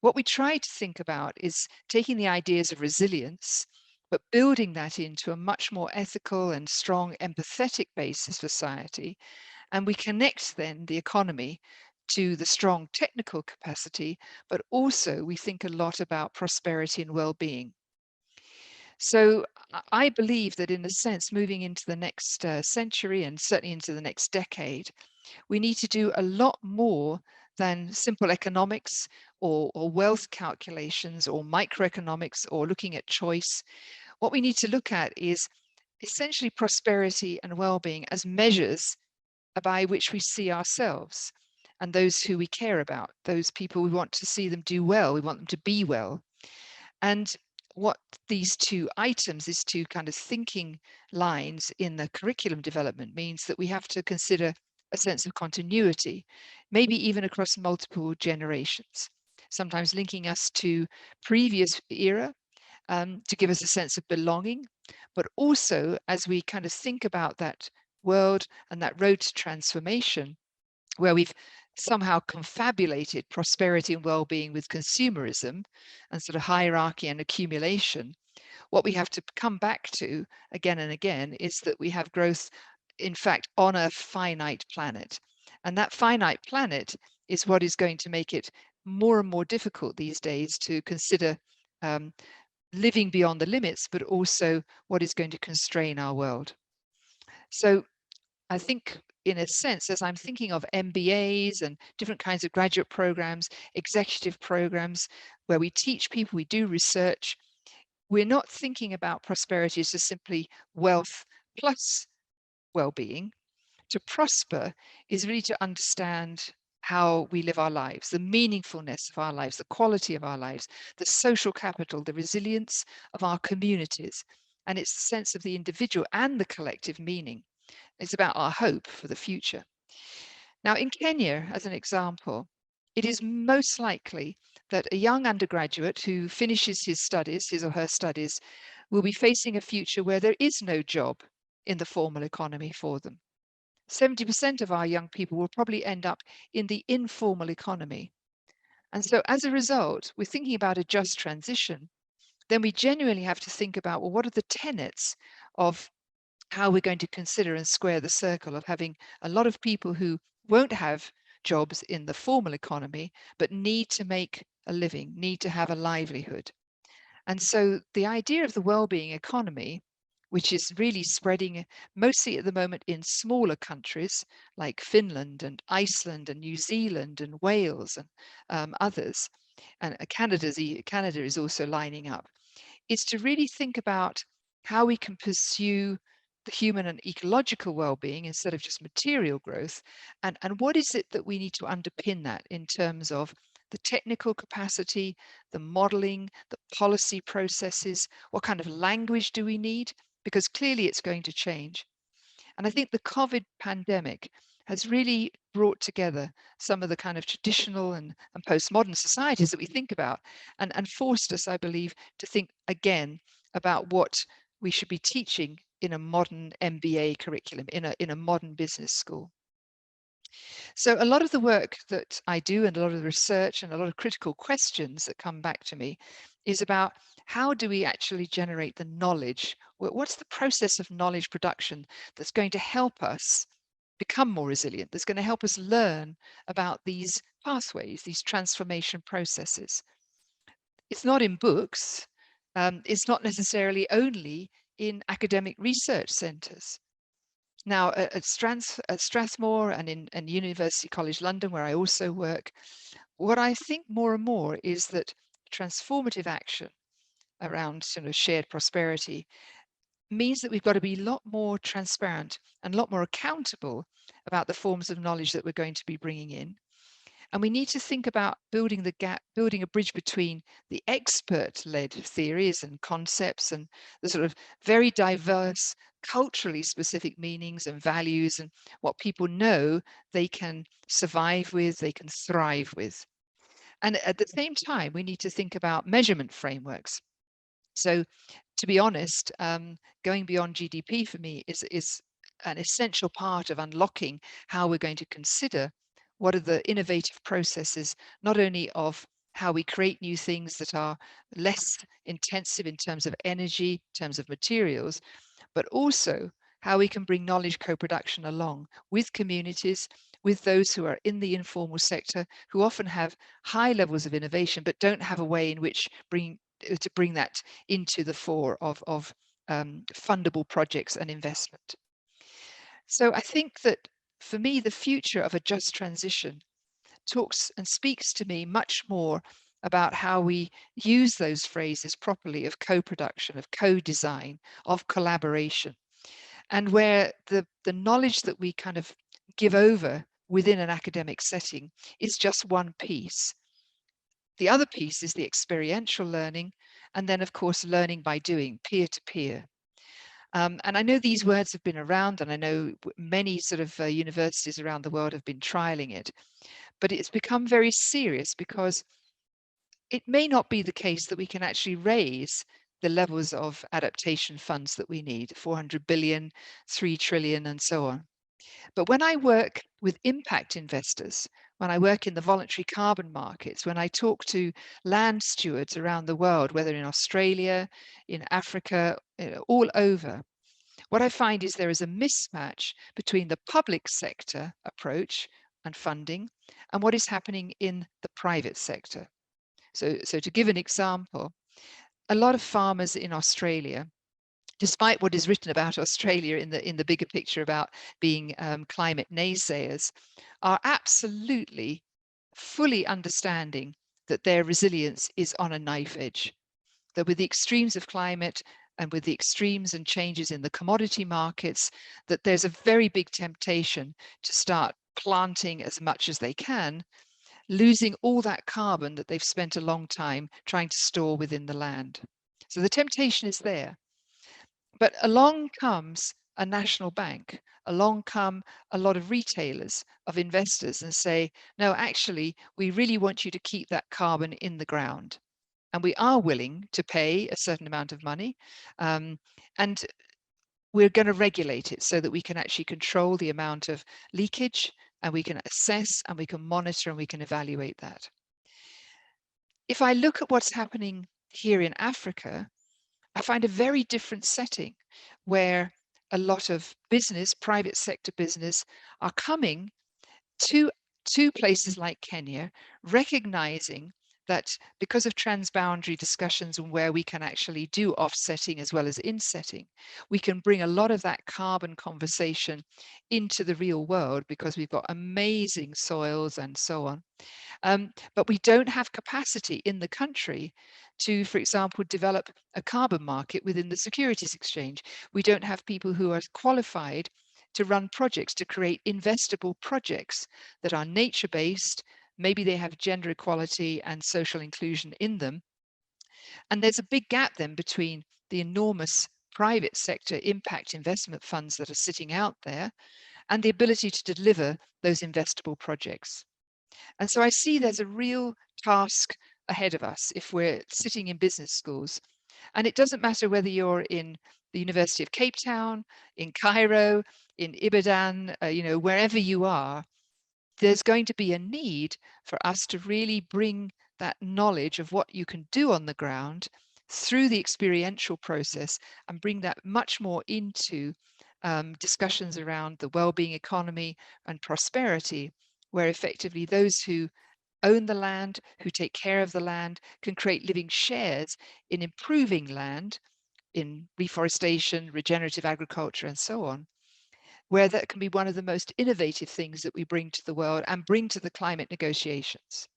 what we try to think about is taking the ideas of resilience, but building that into a much more ethical and strong empathetic basis for society. And we connect then the economy to the strong technical capacity, but also we think a lot about prosperity and well-being. So I believe that in a sense, moving into the next century and certainly into the next decade, we need to do a lot more than simple economics or wealth calculations or microeconomics or looking at choice. What we need to look at is essentially prosperity and well-being as measures by which we see ourselves and those who we care about, those people we want to see them do well, we want them to be well. And what these two items, these two kind of thinking lines in the curriculum development means that we have to consider a sense of continuity, maybe even across multiple generations, sometimes linking us to previous era to give us a sense of belonging, but also as we kind of think about that world and that road to transformation, where we've somehow confabulated prosperity and well-being with consumerism and sort of hierarchy and accumulation, what we have to come back to again and again is that we have growth, in fact, on a finite planet. And that finite planet is what is going to make it more and more difficult these days to consider living beyond the limits, but also what is going to constrain our world. So I think in a sense, as I'm thinking of MBAs and different kinds of graduate programs, executive programs, where we teach people, we do research, we're not thinking about prosperity as just simply wealth plus well-being. To prosper is really to understand how we live our lives, the meaningfulness of our lives, the quality of our lives, the social capital, the resilience of our communities. And it's the sense of the individual and the collective meaning. It's about our hope for the future. Now, in Kenya, as an example, it is most likely that a young undergraduate who finishes his studies, his or her studies, will be facing a future where there is no job in the formal economy for them. 70% of our young people will probably end up in the informal economy. And so as a result, we're thinking about a just transition. Then we genuinely have to think about, well, what are the tenets of how we're going to consider and square the circle of having a lot of people who won't have jobs in the formal economy, but need to make a living, need to have a livelihood. And so the idea of the well-being economy which is really spreading mostly at the moment in smaller countries like Finland and Iceland and New Zealand and Wales and others. And Canada is also lining up, is to really think about how we can pursue the human and ecological well-being instead of just material growth, and what is it that we need to underpin that in terms of the technical capacity, the modeling, the policy processes, what kind of language do we need, because clearly it's going to change. And I think the COVID pandemic has really brought together some of the kind of traditional and postmodern societies that we think about, and forced us, I believe, to think again about what we should be teaching in a modern MBA curriculum, in a modern business school. So a lot of the work that I do and a lot of the research and a lot of critical questions that come back to me is about how do we actually generate the knowledge? What's the process of knowledge production that's going to help us become more resilient, that's going to help us learn about these pathways, these transformation processes? It's not in books. It's not necessarily only in academic research centres. Now, at Strathmore and in University College London, where I also work, what I think more and more is that transformative action around shared prosperity means that we've got to be a lot more transparent and a lot more accountable about the forms of knowledge that we're going to be bringing in. And we need to think about building the gap, building a bridge between the expert-led theories and concepts and the sort of very diverse, culturally specific meanings and values and what people know they can survive with, they can thrive with. And at the same time, we need to think about measurement frameworks. So to be honest, going beyond GDP for me is an essential part of unlocking how we're going to consider what are the innovative processes, not only of how we create new things that are less intensive in terms of energy, in terms of materials, but also how we can bring knowledge co-production along with communities, with those who are in the informal sector, who often have high levels of innovation, but don't have a way in which to bring that into the fore of fundable projects and investment. So I think that for me, the future of a just transition talks and speaks to me much more about how we use those phrases properly of co-production, of co-design, of collaboration, and where the knowledge that we kind of give over within an academic setting is just one piece. The other piece is the experiential learning, and then of course learning by doing, peer to peer. And I know these words have been around, and I know many sort of universities around the world have been trialing it, but it's become very serious because it may not be the case that we can actually raise the levels of adaptation funds that we need, 400 billion, 3 trillion, and so on. But when I work with impact investors, when I work in the voluntary carbon markets, when I talk to land stewards around the world, whether in Australia, in Africa, all over, what I find is there is a mismatch between the public sector approach and funding and what is happening in the private sector. So to give an example, a lot of farmers in Australia, despite what is written about Australia in the bigger picture about being climate naysayers, are absolutely fully understanding that their resilience is on a knife edge. That with the extremes of climate and with the extremes and changes in the commodity markets, that there's a very big temptation to start planting as much as they can, losing all that carbon that they've spent a long time trying to store within the land. So the temptation is there. But along comes a national bank, along come a lot of retailers, of investors, and say, no, actually, we really want you to keep that carbon in the ground. And we are willing to pay a certain amount of money. And we're going to regulate it so that we can actually control the amount of leakage, and we can assess and we can monitor and we can evaluate that. If I look at what's happening here in Africa, I find a very different setting where a lot of business, private sector business, are coming to places like Kenya, recognizing that because of transboundary discussions and where we can actually do offsetting as well as insetting, we can bring a lot of that carbon conversation into the real world because we've got amazing soils and so on. But we don't have capacity in the country to, for example, develop a carbon market within the securities exchange. We don't have people who are qualified to run projects, to create investable projects that are nature-based. Maybe they have gender equality and social inclusion in them. And there's a big gap then between the enormous private sector impact investment funds that are sitting out there and the ability to deliver those investable projects. And so I see there's a real task ahead of us if we're sitting in business schools. And it doesn't matter whether you're in the University of Cape Town, in Cairo, in Ibadan, wherever you are, there's going to be a need for us to really bring that knowledge of what you can do on the ground through the experiential process and bring that much more into discussions around the well-being economy and prosperity, where effectively those who own the land, who take care of the land, can create living shares in improving land, in reforestation, regenerative agriculture, and so on, where that can be one of the most innovative things that we bring to the world and bring to the climate negotiations.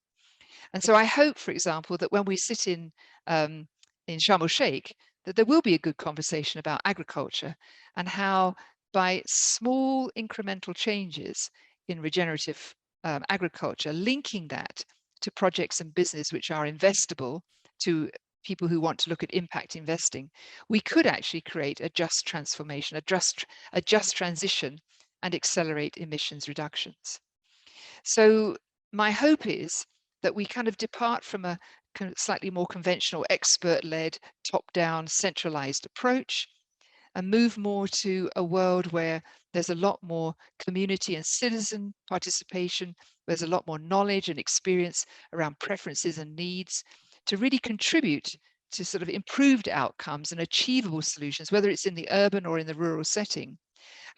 And so I hope, for example, that when we sit in Sharm el-Sheikh, that there will be a good conversation about agriculture and how by small incremental changes in regenerative agriculture, linking that to projects and business which are investable to people who want to look at impact investing, we could actually create a just transformation, a just transition and accelerate emissions reductions. So my hope is that we kind of depart from a slightly more conventional expert-led, top-down, centralized approach and move more to a world where there's a lot more community and citizen participation, there's a lot more knowledge and experience around preferences and needs to really contribute to sort of improved outcomes and achievable solutions, whether it's in the urban or in the rural setting,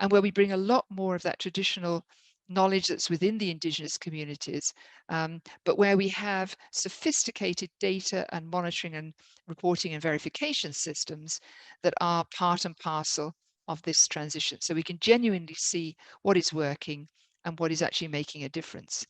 and where we bring a lot more of that traditional knowledge that's within the indigenous communities, but where we have sophisticated data and monitoring and reporting and verification systems that are part and parcel of this transition. So we can genuinely see what is working and what is actually making a difference.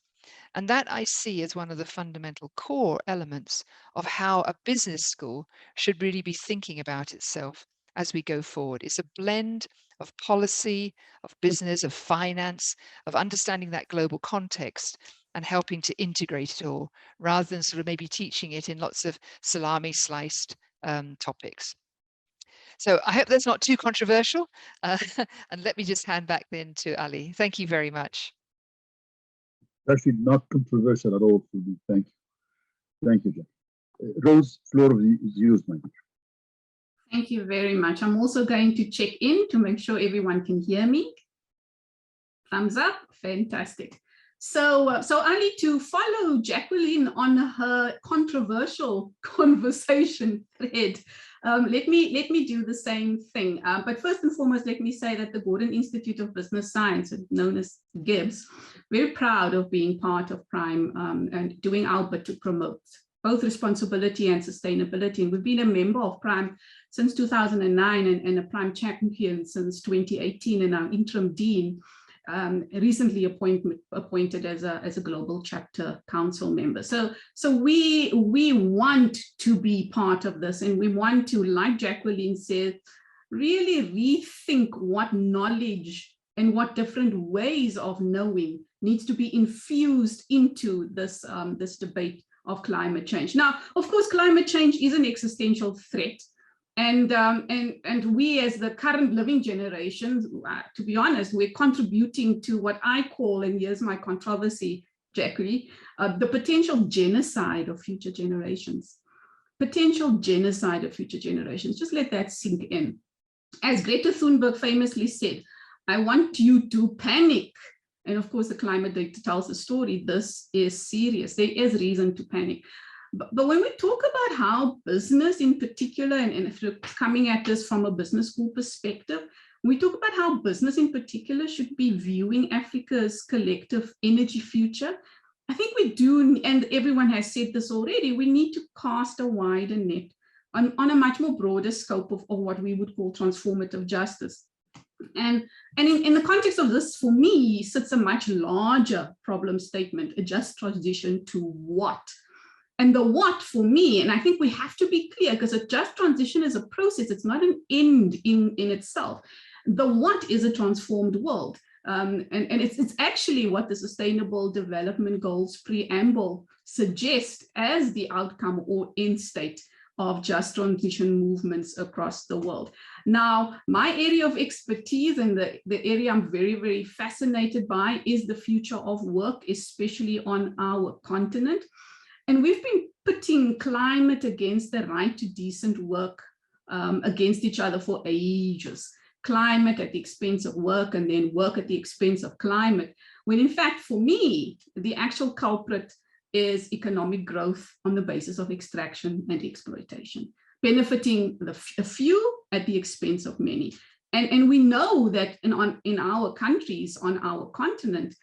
And that I see as one of the fundamental core elements of how a business school should really be thinking about itself as we go forward. It's a blend of policy, of business, of finance, of understanding that global context and helping to integrate it all, rather than sort of maybe teaching it in lots of salami sliced topics. So I hope that's not too controversial. And let me just hand back then to Ali. Thank you very much. Actually, not controversial at all for me. Thank you. Thank you, John. Rose, floor is yours, my dear. Thank you very much. I'm also going to check in to make sure everyone can hear me. Thumbs up. Fantastic. So Ali, to follow Jacqueline on her controversial conversation thread, let me do the same thing. But first and foremost, let me say that the Gordon Institute of Business Science, known as GIBS, very proud of being part of Prime and doing our bit to promote both responsibility and sustainability. And we've been a member of Prime since 2009 and a Prime champion since 2018, and our interim dean recently appointed as a global chapter council member. So we want to be part of this, and we want to, like Jacqueline said, really rethink what knowledge and what different ways of knowing needs to be infused into this this debate of climate change. Now, of course, climate change is an existential threat. And we as the current living generations, to be honest, we're contributing to what I call, and here's my controversy, Jackie, the potential genocide of future generations. Potential genocide of future generations. Just let that sink in. As Greta Thunberg famously said, I want you to panic. And of course, the climate data tells the story. This is serious. There is reason to panic. But when we talk about how business in particular, and if you're coming at this from a business school perspective, we talk about how business in particular should be viewing Africa's collective energy future, I think we do, and everyone has said this already, we need to cast a wider net on a much more broader scope of what we would call transformative justice. And in the context of this, for me, sits a much larger problem statement, a just transition to what? And the what for me, and I think we have to be clear, because a just transition is a process, it's not an end in itself. The what is a transformed world. And it's actually what the Sustainable Development Goals preamble suggests as the outcome or end state of just transition movements across the world. Now, my area of expertise and the area I'm very, very fascinated by is the future of work, especially on our continent. And we've been putting climate against the right to decent work against each other for ages. Climate at the expense of work, and then work at the expense of climate, when in fact, for me, the actual culprit is economic growth on the basis of extraction and exploitation, benefiting a few at the expense of many. And we know that in our countries, on our continent,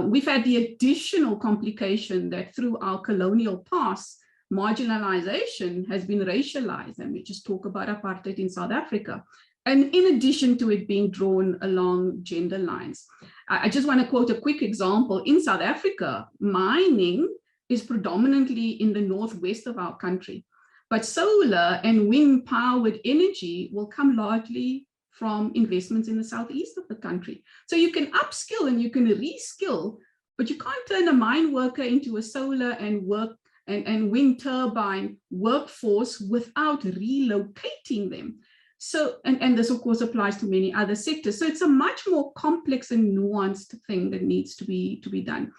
we've had the additional complication that through our colonial past, marginalization has been racialized. And we just talk about apartheid in South Africa. And in addition to it being drawn along gender lines. I just want to quote a quick example. In South Africa, mining is predominantly in the northwest of our country, but solar and wind powered energy will come largely from investments in the southeast of the country. So you can upskill and you can reskill, but you can't turn a mine worker into a solar and wind turbine workforce without relocating them. So, and this of course applies to many other sectors. So it's a much more complex and nuanced thing that needs to be done.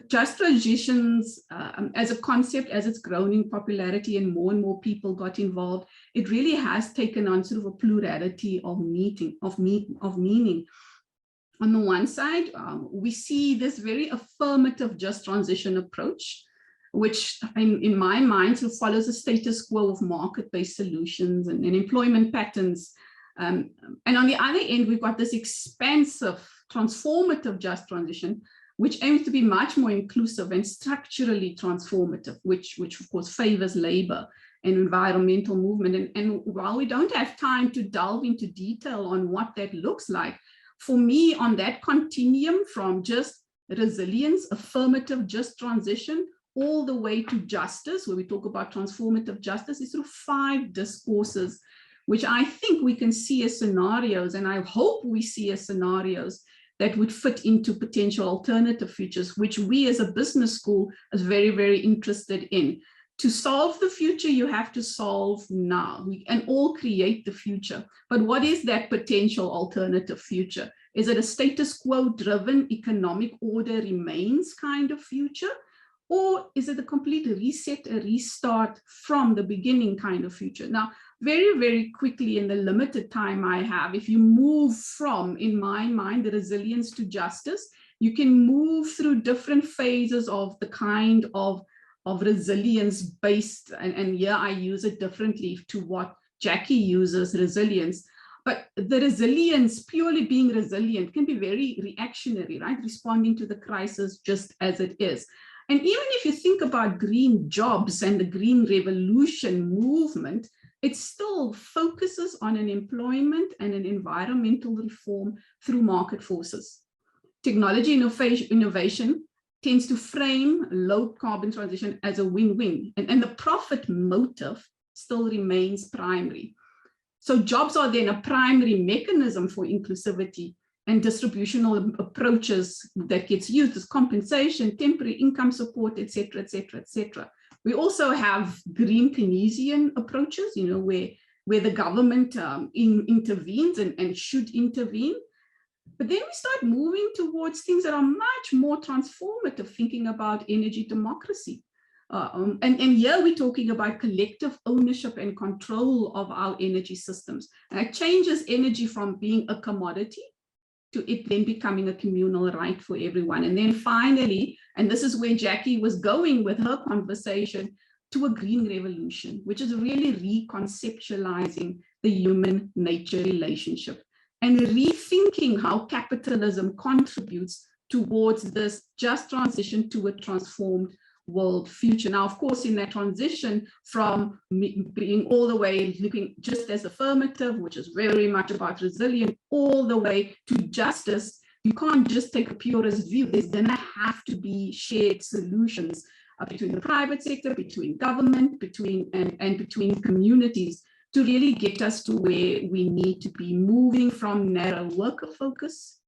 Just transitions as a concept, as it's grown in popularity and more people got involved, it really has taken on sort of a plurality of meaning. On the one side, we see this very affirmative just transition approach, which in my mind sort of follows a status quo of market-based solutions and employment patterns. And on the other end, we've got this expansive, transformative just transition, which aims to be much more inclusive and structurally transformative, which of course favors labor and environmental movement. And while we don't have time to delve into detail on what that looks like, for me, on that continuum from just resilience, affirmative, just transition, all the way to justice, where we talk about transformative justice, is sort of 5 discourses, which I think we can see as scenarios, and I hope we see as scenarios that would fit into potential alternative futures, which we as a business school is very, very interested in. To solve the future, you have to solve now. We can all create the future. But what is that potential alternative future? Is it a status quo driven economic order remains kind of future? Or is it a complete reset, a restart from the beginning kind of future? Now, very, very quickly in the limited time I have, if you move from, in my mind, the resilience to justice, you can move through different phases of the kind of resilience based, and here I use it differently to what Jackie uses, resilience. But the resilience, purely being resilient, can be very reactionary, right? Responding to the crisis just as it is. And even if you think about green jobs and the green revolution movement, it still focuses on an employment and an environmental reform through market forces. Technology innovation tends to frame low carbon transition as a win-win, and the profit motive still remains primary. So jobs are then a primary mechanism for inclusivity, and distributional approaches that gets used as compensation, temporary income support, et cetera, et cetera, et cetera. We also have green Keynesian approaches, you know, where the government intervenes and should intervene. But then we start moving towards things that are much more transformative, thinking about energy democracy. And here we're talking about collective ownership and control of our energy systems. And it changes energy from being a commodity to it then becoming a communal right for everyone. And then finally, and this is where Jackie was going with her conversation, to a green revolution, which is really reconceptualizing the human-nature relationship and rethinking how capitalism contributes towards this just transition to a transformed world future. Now, of course, in that transition from being all the way looking just as affirmative, which is very much about resilience, all the way to justice, you can't just take a purist view. There's going to have to be shared solutions between the private sector, between government, between communities to really get us to where we need to be, moving from narrow worker focus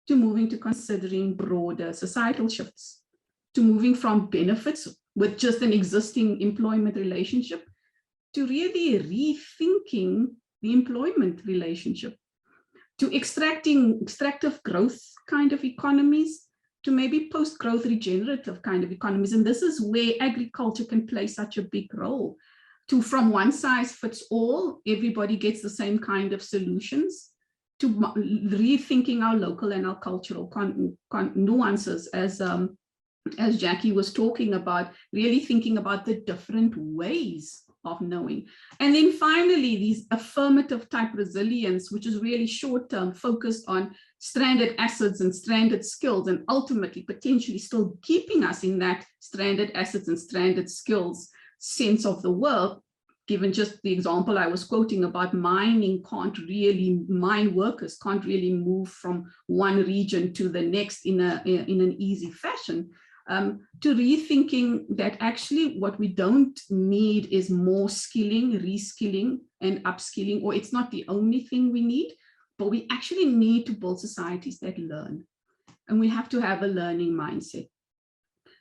to moving to considering broader societal shifts, to moving from benefits with just an existing employment relationship to really rethinking the employment relationship, to extractive growth kind of economies, to maybe post-growth regenerative kind of economies. And this is where agriculture can play such a big role. To from one size fits all, everybody gets the same kind of solutions, to rethinking our local and our cultural nuances, as Jackie was talking about, really thinking about the different ways of knowing. And then finally, these affirmative type resilience, which is really short-term, focused on stranded assets and stranded skills, and ultimately potentially still keeping us in that stranded assets and stranded skills sense of the world. Given just the example I was quoting about mine workers can't really move from one region to the next in an easy fashion. To rethinking that actually what we don't need is more skilling, reskilling, and upskilling, or it's not the only thing we need, but we actually need to build societies that learn. And we have to have a learning mindset.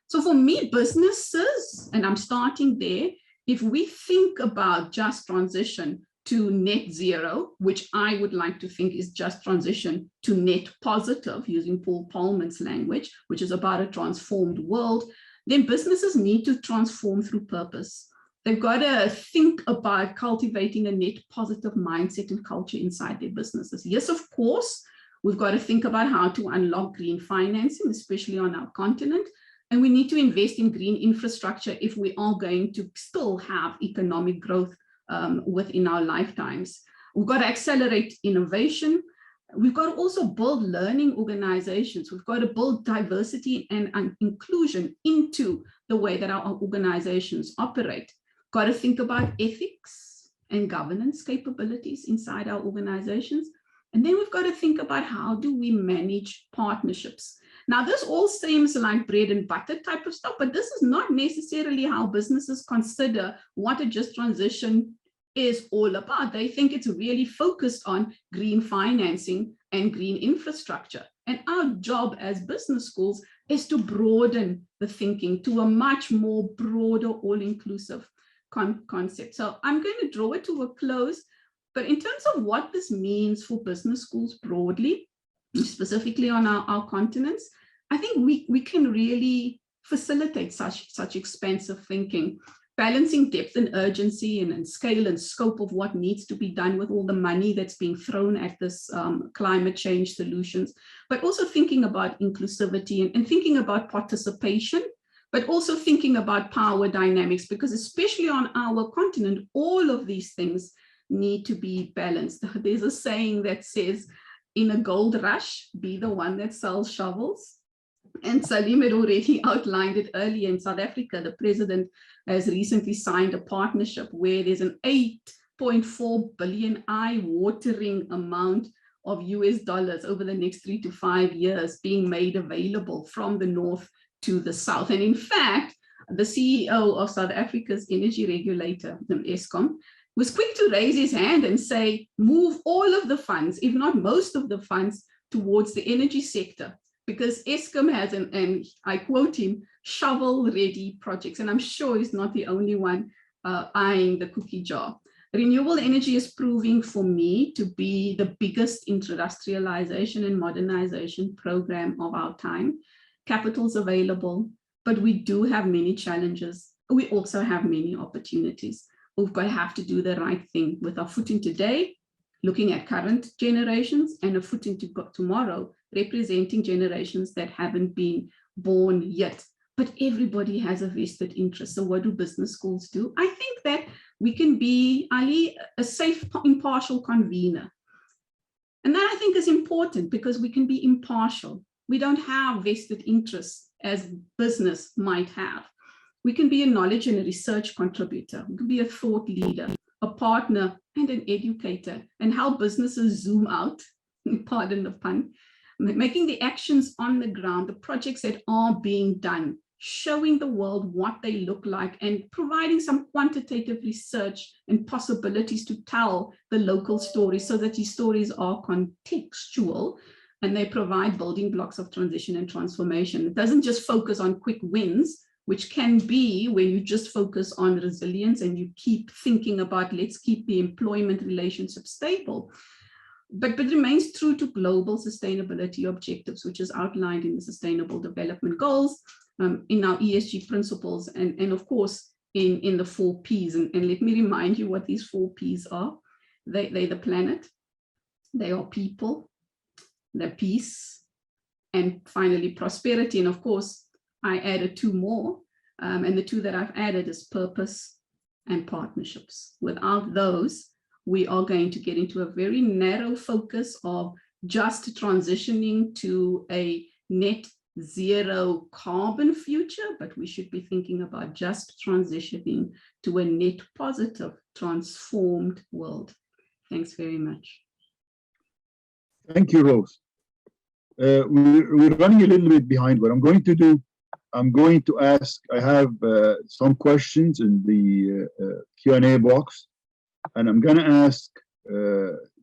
So for me, businesses, and I'm starting there, if we think about just transition to net zero, which I would like to think is just transition to net positive, using Paul Polman's language, which is about a transformed world, then businesses need to transform through purpose. They've got to think about cultivating a net positive mindset and culture inside their businesses. Yes, of course, we've got to think about how to unlock green financing, especially on our continent. And we need to invest in green infrastructure if we are going to still have economic growth within our lifetimes. We've got to accelerate innovation. We've got to also build learning organizations. We've got to build diversity and inclusion into the way that our organizations operate. Got to think about ethics and governance capabilities inside our organizations. And then we've got to think about how do we manage partnerships. Now, this all seems like bread and butter type of stuff, but this is not necessarily how businesses consider what a just transition is all about. They think it's really focused on green financing and green infrastructure. And our job as business schools is to broaden the thinking to a much more broader, all-inclusive concept. So I'm going to draw it to a close, but in terms of what this means for business schools broadly, specifically on our continents, I think we can really facilitate such expansive thinking, balancing depth and urgency and scale and scope of what needs to be done with all the money that's being thrown at this climate change solutions, but also thinking about inclusivity and thinking about participation, but also thinking about power dynamics, because especially on our continent, all of these things need to be balanced. There's a saying that says, in a gold rush, be the one that sells shovels. And Salim had already outlined it earlier. In South Africa, the president has recently signed a partnership where there's an 8.4 billion eye-watering amount of US dollars over the next 3 to 5 years being made available from the north to the south. And in fact, the CEO of South Africa's energy regulator, Eskom, was quick to raise his hand and say, move all of the funds, if not most of the funds, towards the energy sector, because Eskom has, and I quote him, shovel-ready projects. And I'm sure he's not the only one eyeing the cookie jar. Renewable energy is proving for me to be the biggest industrialization and modernization program of our time. Capital's available, but we do have many challenges. We also have many opportunities. We've got to have to do the right thing with our foot in today, looking at current generations, and a foot into tomorrow, representing generations that haven't been born yet. But everybody has a vested interest. So what do business schools do? I think that we can be, Ali, a safe, impartial convener. And that I think is important, because we can be impartial. We don't have vested interests as business might have. We can be a knowledge and a research contributor. We can be a thought leader, a partner, and an educator, and help businesses zoom out, pardon the pun, making the actions on the ground, the projects that are being done, showing the world what they look like, and providing some quantitative research and possibilities to tell the local stories so that these stories are contextual and they provide building blocks of transition and transformation. It doesn't just focus on quick wins, which can be where you just focus on resilience and you keep thinking about, let's keep the employment relationship stable. But remains true to global sustainability objectives, which is outlined in the Sustainable Development Goals, in our ESG principles, and of course, in the 4 Ps. And let me remind you what these 4 Ps are. They're the planet, they are people, they're peace, and finally prosperity. And of course, I added 2 more, and the 2 that I've added is purpose and partnerships. Without those, we are going to get into a very narrow focus of just transitioning to a net zero carbon future, but we should be thinking about just transitioning to a net positive, transformed world. Thanks very much. Thank you, Rose. We're running a little bit behind. What I'm going to do, I'm going to ask, I have some questions in the Q&A box, and I'm going to ask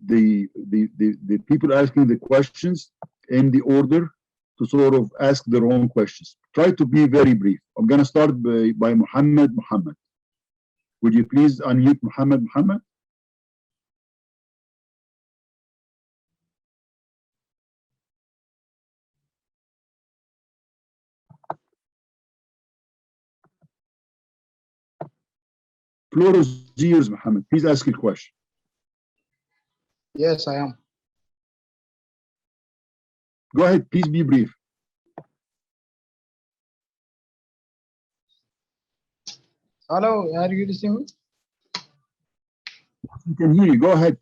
the people asking the questions in the order to sort of ask their own questions. Try to be very brief. I'm going to start by Muhammad. Would you please unmute Muhammad? Floor is yours, Muhammad. Please ask your question. Yes, I am. Go ahead, please be brief. Hello, are you listening me? We can hear you. Go ahead.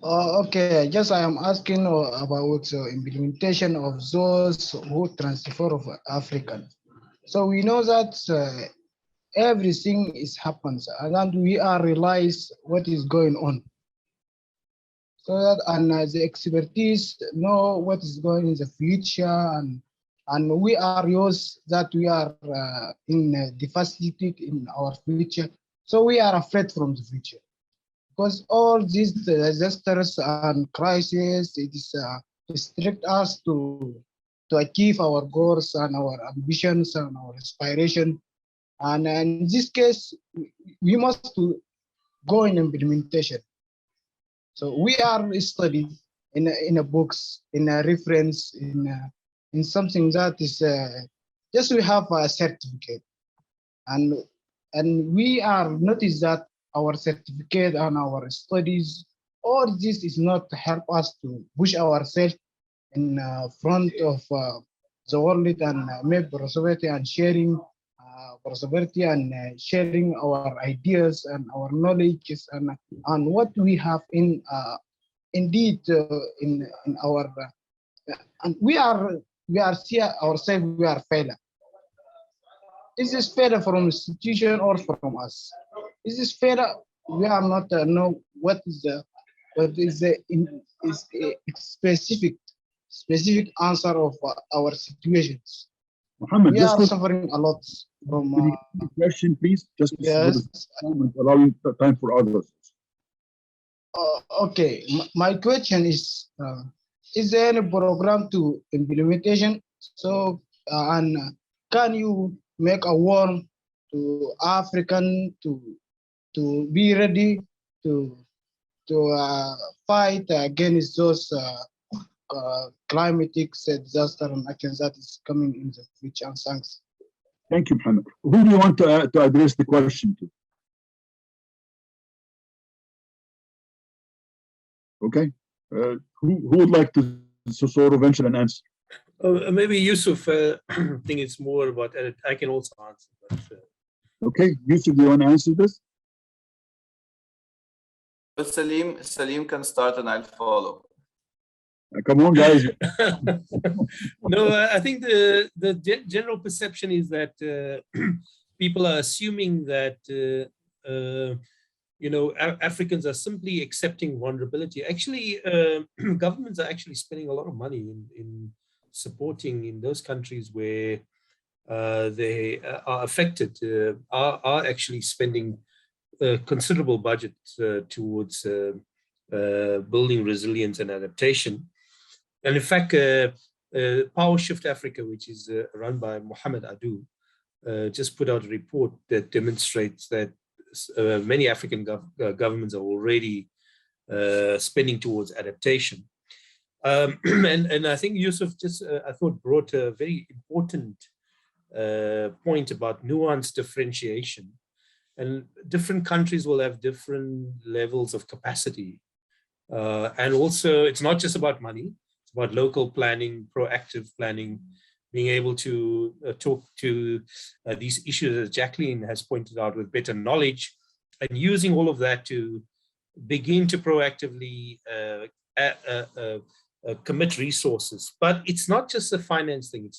Okay, just I am asking about implementation of those who transfer of African. So we know that everything happens, and we are realize what is going on. So that the expertise know what is going in the future, and we are used that we are devastated in our future. So we are afraid from the future because all these disasters and crises restrict us to achieve our goals and our ambitions and our aspiration. And in this case, we must go in implementation. So we are studying in a books, in a reference, in something that is just we have a certificate, and we are notice that our certificate and our studies, all this is not to help us to push ourselves in front of the world and make prosperity and sharing prosperity and sharing our ideas and our knowledge and what we have in indeed in our and we are see ourselves we are failure. Is this failure from institution or from us? Is this failure? We are not know what is a specific answer of our situations. Muhammad, we are suffering a lot from the question, please. Just yes, allowing time for others. Okay, my question is there any program to implementation? So and can you make a warn to African to be ready to fight against those climatic disaster and actions that is coming in the future? And thanks. Thank you, Muhammad. Who do you want to address the question to? Okay. Who would like to sort of venture an answer? Maybe Yusuf. I think it's more about it. I can also answer. But, okay, Yusuf, do you want to answer this? But Salim can start and I'll follow. Come on, guys. No, I think the general perception is that people are assuming that Africans are simply accepting vulnerability. Actually, governments are actually spending a lot of money in supporting in those countries where they are affected, are actually spending considerable budgets towards building resilience and adaptation. And in fact, Power Shift Africa, which is run by Mohamed Adu, just put out a report that demonstrates that many African governments are already spending towards adaptation. And I think Yusuf just, I thought, brought a very important point about nuanced differentiation. And different countries will have different levels of capacity. And also, it's not just about money. It's about local planning, proactive planning, being able to talk to these issues, as Jacqueline has pointed out, with better knowledge, and using all of that to begin to proactively commit resources. But it's not just a finance thing.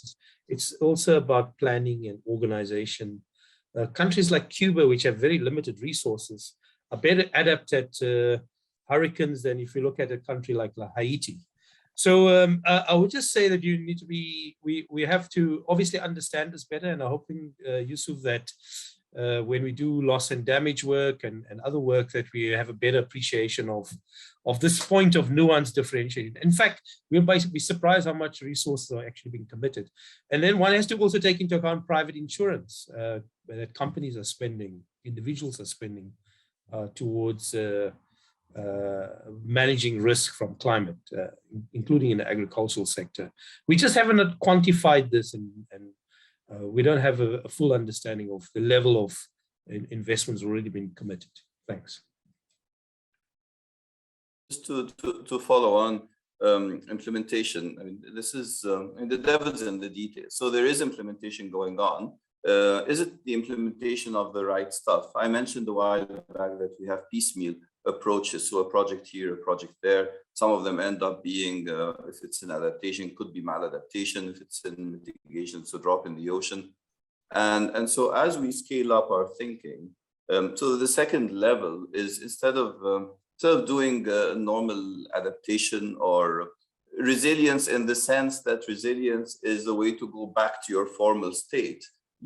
It's also about planning and organization. Countries like Cuba, which have very limited resources, are better adapted to hurricanes than if you look at a country like Haiti. So I would just say that you need to be, we have to obviously understand this better, and I'm hoping, Yusuf, that when we do loss and damage work and other work, that we have a better appreciation of this point of nuanced differentiation. In fact, we'll be surprised how much resources are actually being committed. And then one has to also take into account private insurance that companies are spending, individuals are spending towards managing risk from climate, including in the agricultural sector. We just haven't quantified this, and we don't have a full understanding of the level of investments already been committed. Thanks. Just to follow on implementation, I mean, this is the devil's in the details. So there is implementation going on. Is it the implementation of the right stuff? I mentioned a while back that we have piecemeal approaches, so a project here, a project there. Some of them end up being, if it's an adaptation, could be maladaptation. If it's in mitigation, it's a drop in the ocean. And so as we scale up our thinking, so the second level is instead of doing normal adaptation or resilience, in the sense that resilience is a way to go back to your formal state,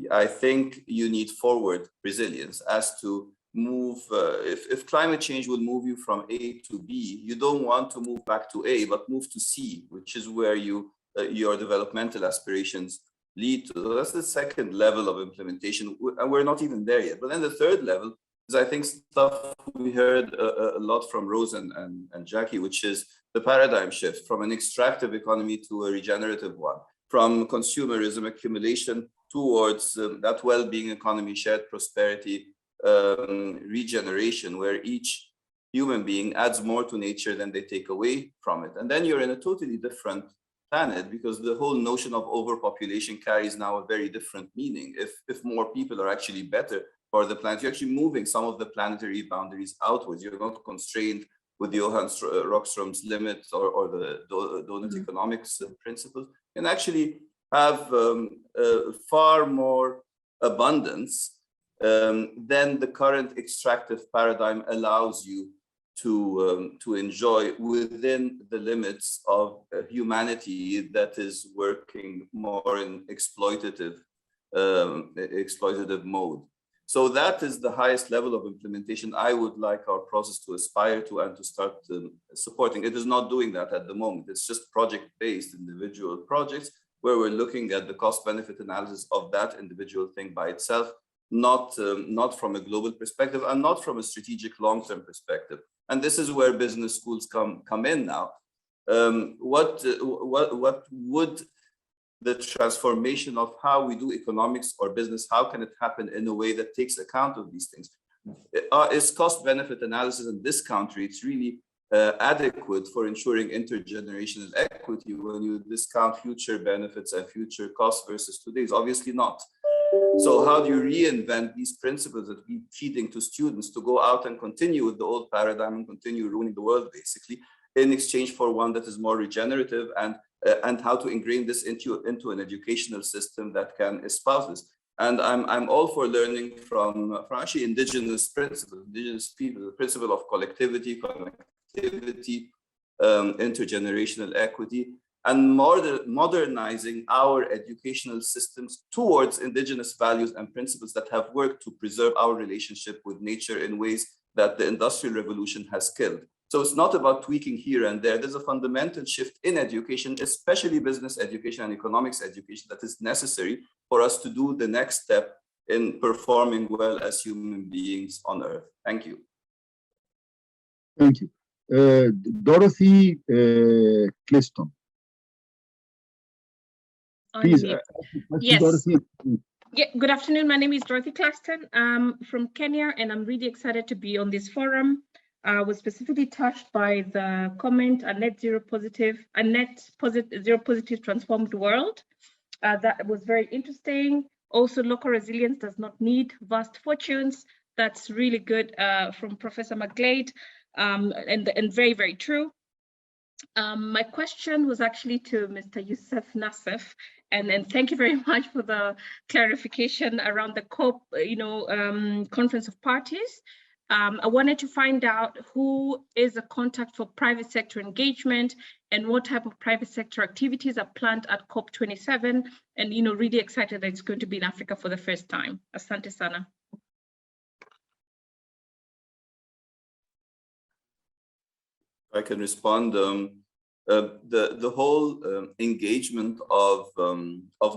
I think you need forward resilience as to move. If climate change will move you from A to B, you don't want to move back to A, but move to C, which is where your developmental aspirations lead to. So that's the second level of implementation, and we're not even there yet. But then the third level is, I think, stuff we heard a lot from Rose and Jackie, which is the paradigm shift from an extractive economy to a regenerative one, from consumerism accumulation towards that well-being economy, shared prosperity, regeneration, where each human being adds more to nature than they take away from it. And then you're in a totally different planet, because the whole notion of overpopulation carries now a very different meaning. If more people are actually better for the planet, you're actually moving some of the planetary boundaries outwards. You're not constrained with Johann Rockström's limits or the donut economics principles, and actually have far more abundance than the current extractive paradigm allows you to enjoy within the limits of humanity that is working more in exploitative mode. So that is the highest level of implementation I would like our process to aspire to and to start supporting. It is not doing that at the moment. It's just project-based individual projects where we're looking at the cost-benefit analysis of that individual thing by itself, not from a global perspective and not from a strategic long-term perspective. And this is where business schools come in now. What would the transformation of how we do economics or business, how can it happen in a way that takes account of these things? Is cost-benefit analysis in this country, it's really adequate for ensuring intergenerational equity when you discount future benefits and future costs versus today's? Obviously not. So how do you reinvent these principles that we feeding to students to go out and continue with the old paradigm and continue ruining the world, basically, in exchange for one that is more regenerative, and how to ingrain this into an educational system that can espouse this. And I'm all for learning from actually indigenous principles, indigenous people, the principle of collectivity, connectivity, intergenerational equity, and modernizing our educational systems towards indigenous values and principles that have worked to preserve our relationship with nature in ways that the Industrial Revolution has killed. So it's not about tweaking here and there. There's a fundamental shift in education, especially business education and economics education, that is necessary for us to do the next step in performing well as human beings on Earth. Thank you. Thank you. Dorothy Claston. Please, yes. Dorothy. Yeah, good afternoon. My name is Dorothy Claston. I'm from Kenya, and I'm really excited to be on this forum. I was specifically touched by the comment, a net zero positive transformed world. That was very interesting. Also, local resilience does not need vast fortunes. That's really good from Professor McGlade, and very, very true. My question was actually to Mr. Youssef Nassef, and thank you very much for the clarification around the COP, Conference of Parties. I wanted to find out who is a contact for private sector engagement and what type of private sector activities are planned at COP27, and really excited that it's going to be in Africa for the first time. Asante sana. I can respond. The whole engagement of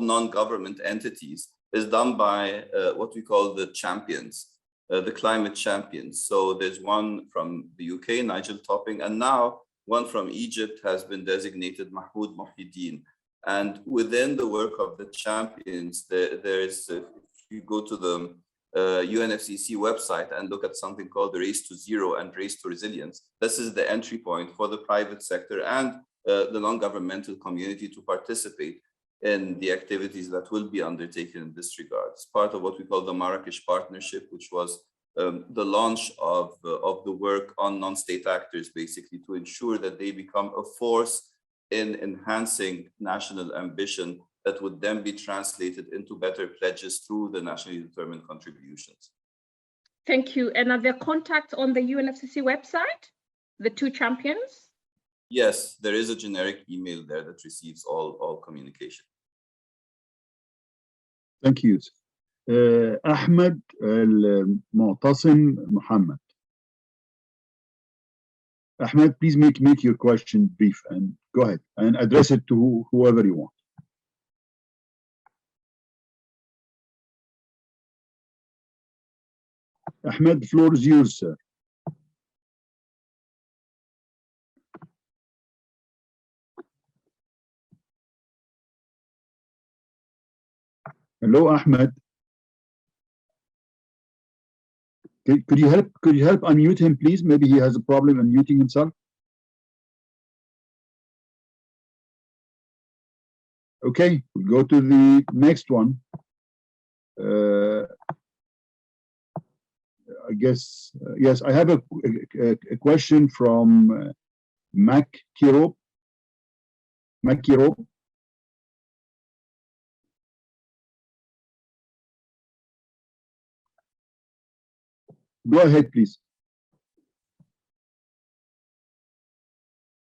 non-government entities is done by what we call the champions, the climate champions. So there's one from the UK, Nigel Topping, and now one from Egypt has been designated Mahmoud Mohideen. And within the work of the champions, there's, if you go to the UNFCCC website and look at something called the Race to Zero and Race to Resilience, this is the entry point for the private sector and the non-governmental community to participate in the activities that will be undertaken in this regard. It's part of what we call the Marrakesh Partnership, which was the launch of the work on non-state actors, basically to ensure that they become a force in enhancing national ambition that would then be translated into better pledges through the nationally determined contributions. Thank you. And are there contacts on the UNFCCC website, the two champions? Yes, there is a generic email there that receives all communication. Thank you. Ahmed Al-Mu'tasim Muhammad. Ahmed, please make your question brief and go ahead and address it to whoever you want. Ahmed, the floor is yours, sir. Hello, Ahmed. Could you help unmute him, please? Maybe he has a problem unmuting himself. Okay, we'll go to the next one. I guess, yes, I have a question from Mac Kirop. Go ahead, please.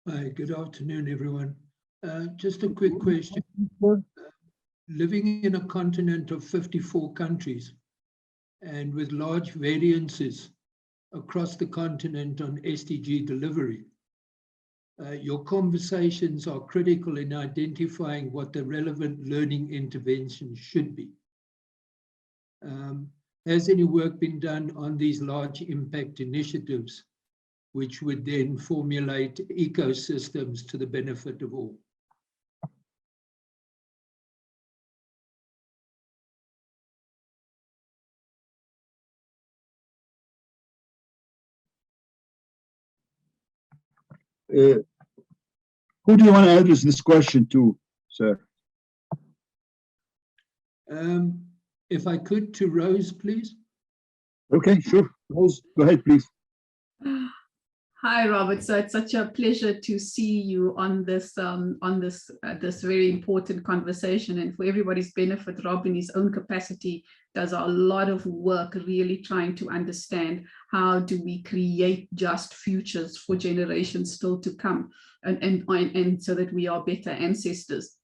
Hi, good afternoon, everyone. Just a quick question. Living in a continent of 54 countries and with large variances across the continent on SDG delivery, your conversations are critical in identifying what the relevant learning interventions should be. Has any work been done on these large impact initiatives, which would then formulate ecosystems to the benefit of all? Who do you want to address this question to, sir? If I could, to Rose, please. Okay, sure. Rose, go ahead, please. Hi, Robert. So it's such a pleasure to see you on this this very important conversation. And for everybody's benefit, Rob, in his own capacity, does a lot of work really trying to understand how do we create just futures for generations still to come, and so that we are better ancestors.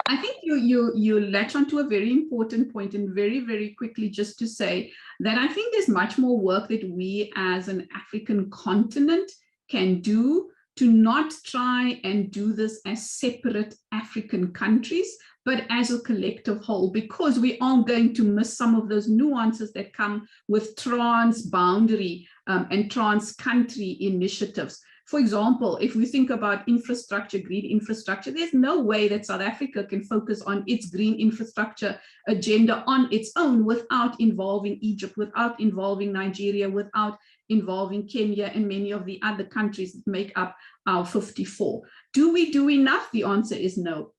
I think you latch onto a very important point, and very, very quickly, just to say that I think there's much more work that we as an African continent can do to not try and do this as separate African countries, but as a collective whole, because we are going to miss some of those nuances that come with trans-boundary and trans-country initiatives. For example, if we think about infrastructure, green infrastructure, there's no way that South Africa can focus on its green infrastructure agenda on its own without involving Egypt, without involving Nigeria, without involving Kenya and many of the other countries that make up our 54. Do we do enough? The answer is no.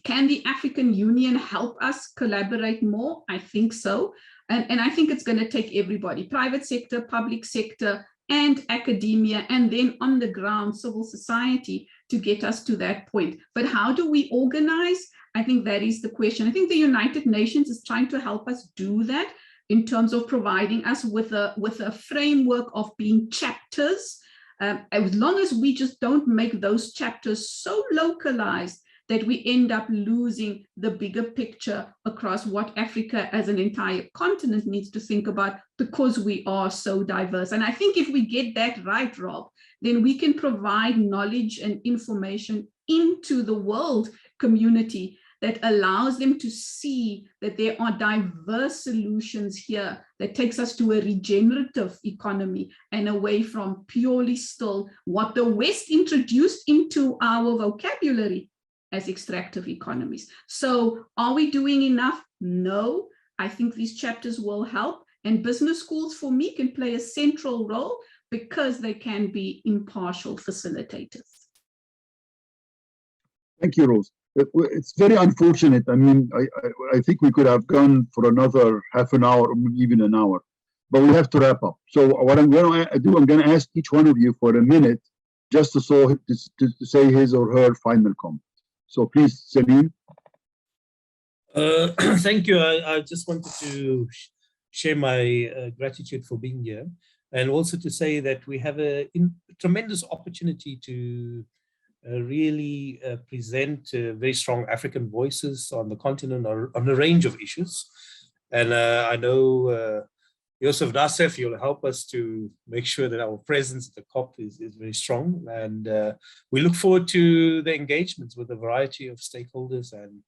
Can the African Union help us collaborate more? I think so. And I think it's going to take everybody, private sector, public sector, and academia, and then on the ground, civil society, to get us to that point. But how do we organize? I think that is the question. I think the United Nations is trying to help us do that in terms of providing us with a framework of being chapters. As long as we just don't make those chapters so localized that we end up losing the bigger picture across what Africa as an entire continent needs to think about, because we are so diverse. And I think if we get that right, Rob, then we can provide knowledge and information into the world community that allows them to see that there are diverse solutions here that takes us to a regenerative economy and away from purely still what the West introduced into our vocabulary as extractive economies. So are we doing enough? No. I think these chapters will help, and business schools for me can play a central role because they can be impartial facilitators. Thank you, Rose. It's very unfortunate. I mean, I think we could have gone for another half an hour or even an hour, but we have to wrap up. So what I'm going to do, I'm going to ask each one of you for a minute just to say his or her final comment. So please, Salim. Thank you. I just wanted to share my gratitude for being here, and also to say that we have a tremendous opportunity to really present very strong African voices on the continent on a range of issues. And I know Yusuf Nassef, you'll help us to make sure that our presence at the COP is very strong. And we look forward to the engagements with a variety of stakeholders and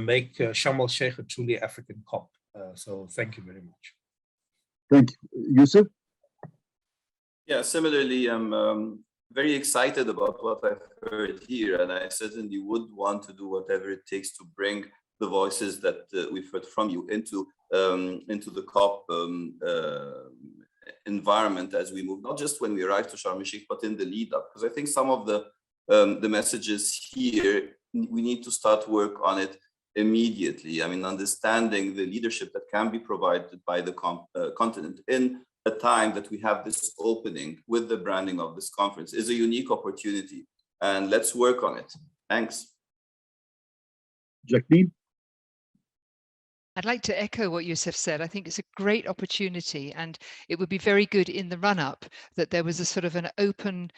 make Sharm el-Sheikh a truly African COP. So thank you very much. Thank you. Yusuf? Yeah, similarly, I'm very excited about what I've heard here, and I certainly would want to do whatever it takes to bring the voices that we've heard from you into the COP environment as we move, not just when we arrive to Sharm el-Sheikh, but in the lead up. Because I think some of the messages here, we need to start work on it immediately. I mean, understanding the leadership that can be provided by the continent in a time that we have this opening with the branding of this conference is a unique opportunity, and let's work on it. Thanks. Jacqueline? I'd like to echo what Yusuf said. I think it's a great opportunity, and it would be very good in the run-up that there was a sort of an open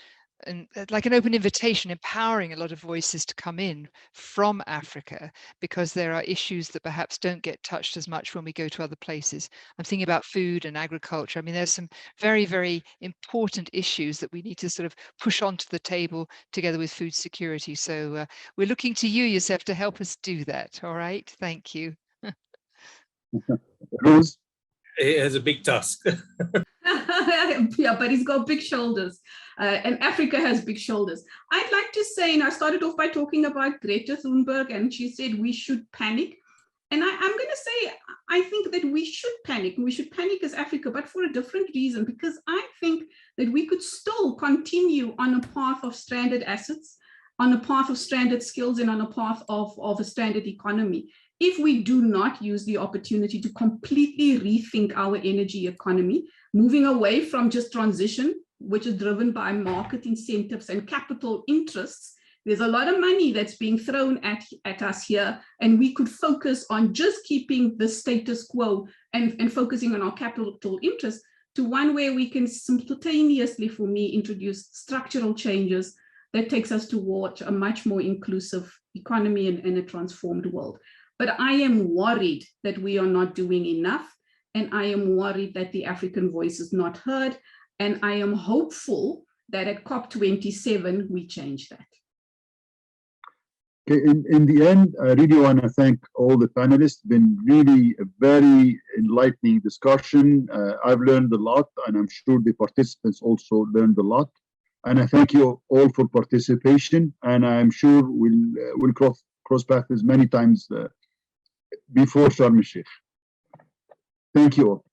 invitation, empowering a lot of voices to come in from Africa, because there are issues that perhaps don't get touched as much when we go to other places. I'm thinking about food and agriculture. I mean, there's some very, very important issues that we need to sort of push onto the table together with food security. So we're looking to you, Yusuf, to help us do that. All right. Thank you. Rose? It has a big task. Yeah, but he's got big shoulders, and Africa has big shoulders. I'd like to say, and I started off by talking about Greta Thunberg, and she said we should panic. And I'm going to say, I think that we should panic. We should panic as Africa, but for a different reason, because I think that we could still continue on a path of stranded assets, on a path of stranded skills, and on a path of a stranded economy, if we do not use the opportunity to completely rethink our energy economy, moving away from just transition, which is driven by market incentives and capital interests. There's a lot of money that's being thrown at us here, and we could focus on just keeping the status quo and focusing on our capital interests, to one where we can simultaneously, for me, introduce structural changes that takes us toward a much more inclusive economy and a transformed world. But I am worried that we are not doing enough, and I am worried that the African voice is not heard, and I am hopeful that at COP27 we change that. Okay, in the end, I really want to thank all the panelists. Been really a very enlightening discussion. I've learned a lot, and I'm sure the participants also learned a lot. And I thank you all for participation. And I'm sure we'll cross paths many times before Sharm el-Sheikh. Thank you all.